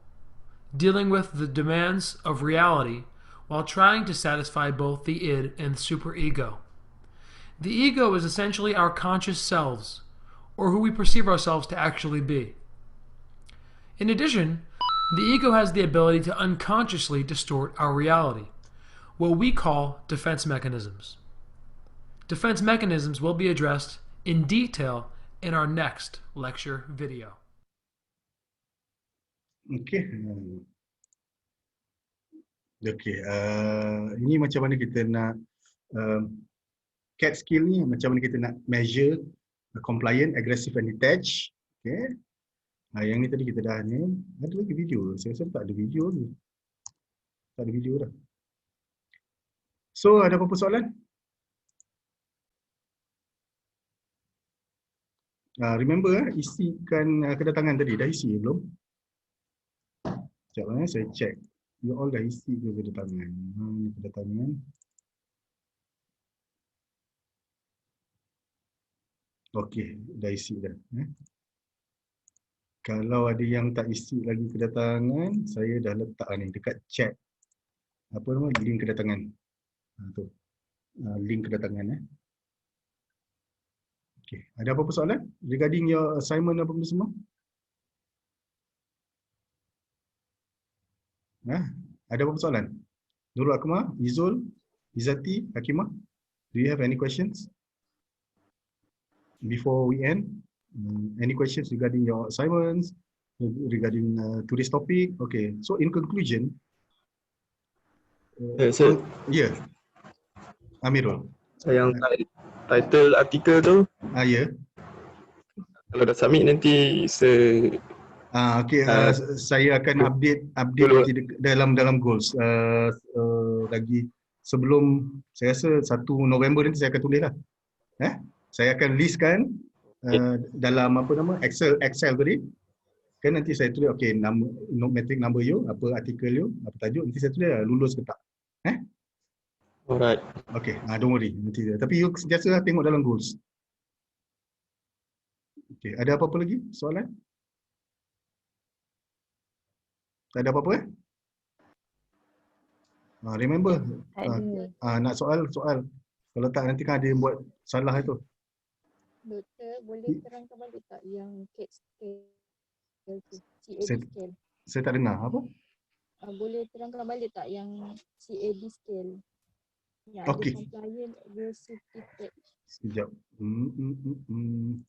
dealing with the demands of reality while trying to satisfy both the id and the superego. The ego is essentially our conscious selves, or who we perceive ourselves to actually be. In addition, the ego has the ability to unconsciously distort our reality, what we call defense mechanisms. Defense mechanisms will be addressed in detail in our next lecture video. Okey. Ini macam mana kita nak CAT skill ni, macam mana kita nak measure compliant, aggressive and detached. Okey. Yang ni tadi kita dah ni. Ada lagi video. Saya rasa tak ada video ni. Tak ada video dah. So, ada apa-apa soalan? Remember, isikan kedatangan tadi. Dah isi belum? Sekejap saya check. You all dah isi ke kedatangan? Ni kedatangan. Okey, dah isi dah. Kalau ada yang tak isi lagi kedatangan, saya dah letak ni dekat chat. Apa nama? Link kedatangan. Tu. Link kedatangan. Okey, ada apa-apa soalan regarding your assignment apa benda semua? Ada apa-apa soalan? Nurul Akmal, Izul, Izzati, Hakimah, do you have any questions? before we end, any questions regarding your assignments, regarding today's topic? Okay, so in conclusion, Sir, yeah, Amirul. yang title artikel tu, Ya. kalau dah submit nanti Okay, saya akan update dulu. nanti dalam goals. Lagi sebelum, saya rasa 1 November nanti saya akan tulis lah. Saya akan listkan dalam apa nama Excel tadi. Kan nanti saya tulis okey, nama metric number you, apa artikel you, apa tajuk, nanti saya tulis lulus ke tak. Alright. Okey, don't worry nanti. Tapi you sentiasa tengok dalam goals. Okey, ada apa-apa lagi soalan? Tak ada apa-apa remember, nak soal. Kalau tak nanti kan ada yang buat salah itu. Doktor, boleh terangkan balik tak yang CAT scale tu, CAD scale? Saya tak dengar, apa? Boleh terangkan balik tak yang CAD scale? Yang Okey. ada compliant aggressive detect. Sekejap. Ini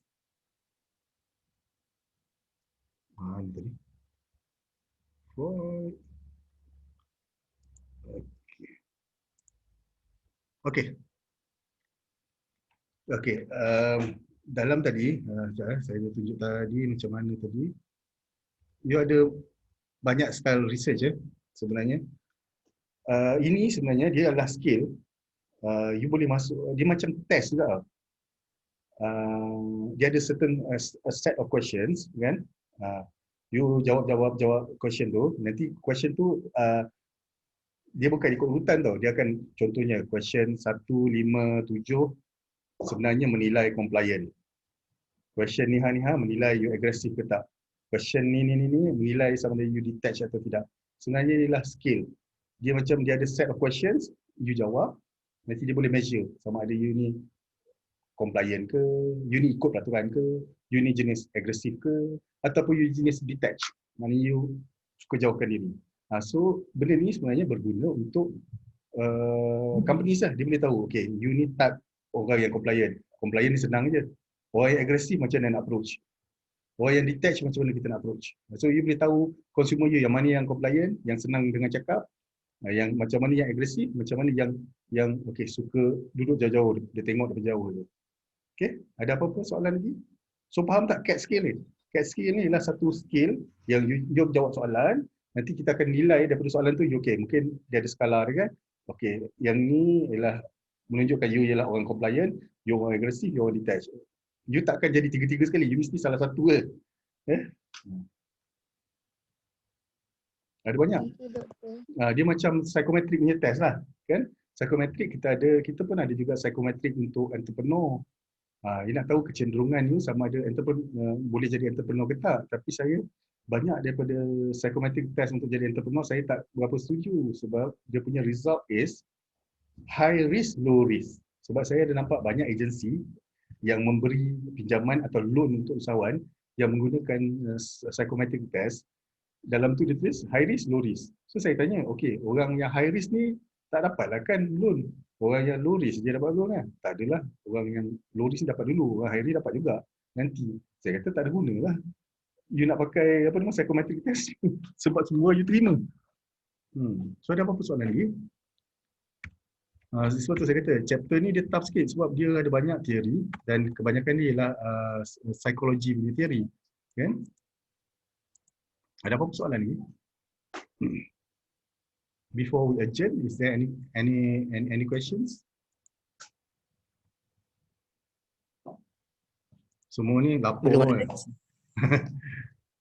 tadi. Okey. Dalam tadi, saya tunjuk tadi macam mana tadi. You ada banyak style research sebenarnya. Ini sebenarnya dia adalah skill. You boleh masuk, dia macam test juga. Dia ada certain a set of questions, kan? You jawab question tu. Nanti question tu dia bukan ikut urutan tau. Dia akan contohnya question 1, 5, 7 sebenarnya menilai compliant. Question ni menilai you agresif ke tak. Question ni menilai sama ada you detach atau tidak. Sebenarnya inilah skill. Dia macam dia ada set of questions, you jawab, nanti dia boleh measure sama ada you ni compliant ke, you ni ikut peraturan ke, you ni jenis agresif ke, ataupun you jenis detach, maknanya you suka jauhkan diri. So benda ni sebenarnya berguna untuk companies lah. Dia boleh tahu, okay, you ni type orang yang compliant. Compliant ni senang je. Orang yang agresif macam mana nak approach. Orang yang detach macam mana kita nak approach. So you boleh tahu consumer you yang mana yang compliant, yang senang dengan cakap, yang macam mana yang agresif, macam mana yang okay, suka duduk jauh-jauh, dia tengok dari jauh je. Okay, ada apa-apa soalan lagi? So faham tak CAT skill ni? CAT skill ni ialah satu skill yang you jawab soalan, nanti kita akan nilai daripada soalan tu, okay, mungkin dia ada skala dia kan? Okay, yang ni ialah menunjukkan you ialah orang compliant, you orang agresif, you orang detach. You takkan jadi tiga-tiga sekali, you mesti salah satu ke. Ada banyak. Dia macam psychometric punya test lah, kan? Psychometric kita pun ada juga psychometric untuk entrepreneur. You nak tahu kecenderungan you sama ada entrepreneur boleh jadi entrepreneur ke tak. Tapi saya banyak daripada psychometric test untuk jadi entrepreneur saya tak berapa setuju sebab dia punya result is high risk, low risk. Sebab saya ada nampak banyak agensi yang memberi pinjaman atau loan untuk usahawan yang menggunakan psychometric test. Dalam tu dia tulis high risk, low risk. So saya tanya, okay, orang yang high risk ni tak dapatlah kan loan. Orang yang low risk dia dapat loan kan? Tak adalah. Orang yang low risk ni dapat dulu, orang high risk dapat juga nanti. Saya kata tak ada guna lah. You nak pakai apa nama psychometric test sebab semua you terima. So ada apa-apa soalan lagi? Sebab tu saya kata chapter ni dia tough sikit sebab dia ada banyak teori dan kebanyakan dia ialah psikologi punya teori, kan? Ada apa soalan lagi? Before we adjourn, is there any questions? Semua ni lapor kan?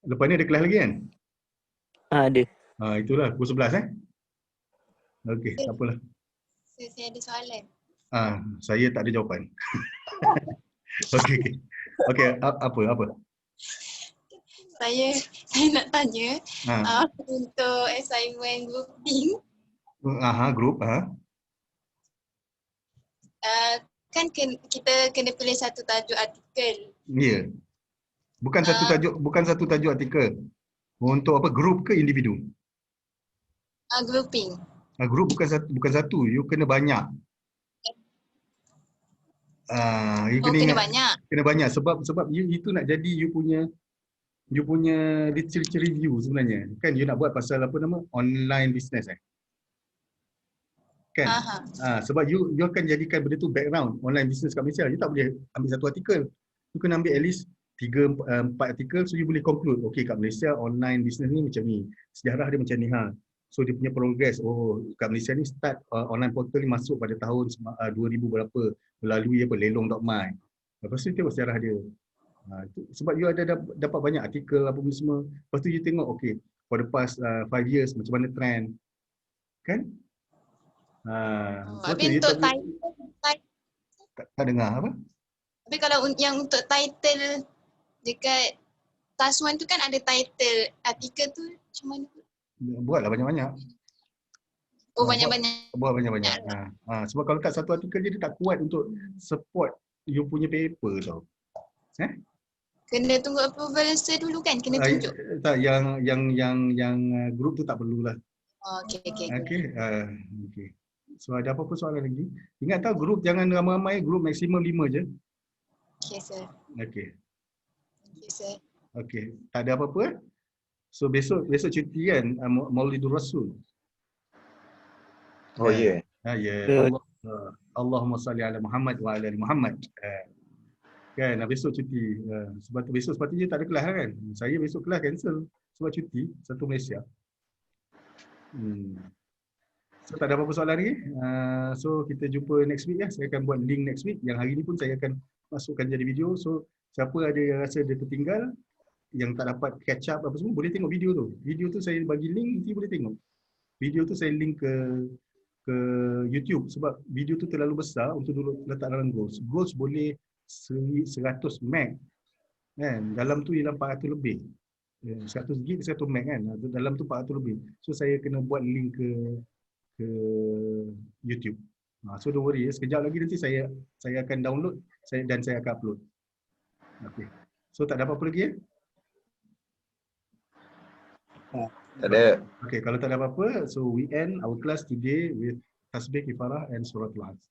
Lepas ni ada kelas lagi kan? Ada. Itulah pukul 11 Okey, tak apalah. Saya ada soalan. Saya tak ada jawapan. Okey. Apa? Saya nak tanya untuk assignment grouping. Group. Kan kita kena pilih satu tajuk artikel. Ya. Bukan satu tajuk artikel. Untuk apa, group ke individu? Grouping. Group bukan satu, you kena banyak. You Oh, kena kena ingat, banyak. kena banyak sebab you itu nak jadi you punya literature review sebenarnya. Kan you nak buat pasal apa nama online business kan? Sebab you akan jadikan benda tu background online business kat Malaysia. You tak boleh ambil satu artikel. You kena ambil at least 3-4 artikel so you boleh conclude okay kat Malaysia online business ni macam ni. Sejarah dia macam ni So dia punya progress, kat Malaysia ni start online portal ni masuk pada tahun 2000 berapa melalui lelong.my. Lepas tu tengok sejarah dia. Sebab you ada dapat banyak artikel apa pun semua. Lepas tu you tengok okay for the past 5 years macam mana trend. Kan? Tapi untuk title tak dengar apa? Tapi kalau yang untuk title dekat Task One tu kan ada title artikel tu macam mana? Buatlah banyak-banyak. Oh banyak-banyak. Buat banyak-banyak. Sebab kalau kat satu artikel je dia tak kuat untuk support you punya paper tau. Kena tunggu approval dulu kan? Kena tunjuk. Tak, yang group tu tak perlulah. Okay. So ada apa-apa soalan lagi? Ingat tahu group jangan ramai-ramai, group maksimum 5 je. Okay sir. Okay. Thank you sir. Okay, tak ada apa-apa. So besok cuti kan, Maulidur Rasul. Oh ya. Ya. Allahumma salli ala Muhammad wa ala ali Muhammad. Kan, besok cuti. Sebab tu besok sepatutnya tak ada kelas kan. Saya besok kelas cancel sebab cuti satu Malaysia. So tak ada apa-apa soalan lagi. So kita jumpa next week ya. Saya akan buat link next week. Yang hari ni pun saya akan masukkan jadi video. So siapa ada yang rasa dia tertinggal, yang tak dapat catch up apa semua, boleh tengok video tu. Video tu saya bagi link, nanti boleh tengok. Video tu saya link ke YouTube sebab video tu terlalu besar untuk letak dalam Goals. Goals boleh 100 meg kan. Dalam tu ialah 400 lebih. 100 gig 100 meg kan. Dalam tu 400 lebih. So saya kena buat link ke YouTube. So don't worry, sekejap lagi nanti saya akan download dan saya akan upload. Okay. So tak ada apa-apa lagi ya? Tak ada. Okay, kalau tak ada apa-apa, so we end our class today with Tasbih Kifarah and Suratul Asr.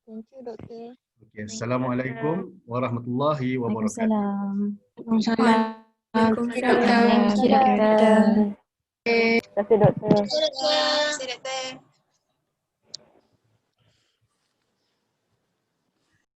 Thank you, Doktor. Okay, Assalamualaikum warahmatullahi wabarakatuh. Waalaikumsalam. Terima kasih doktor. Terima kasih doktor.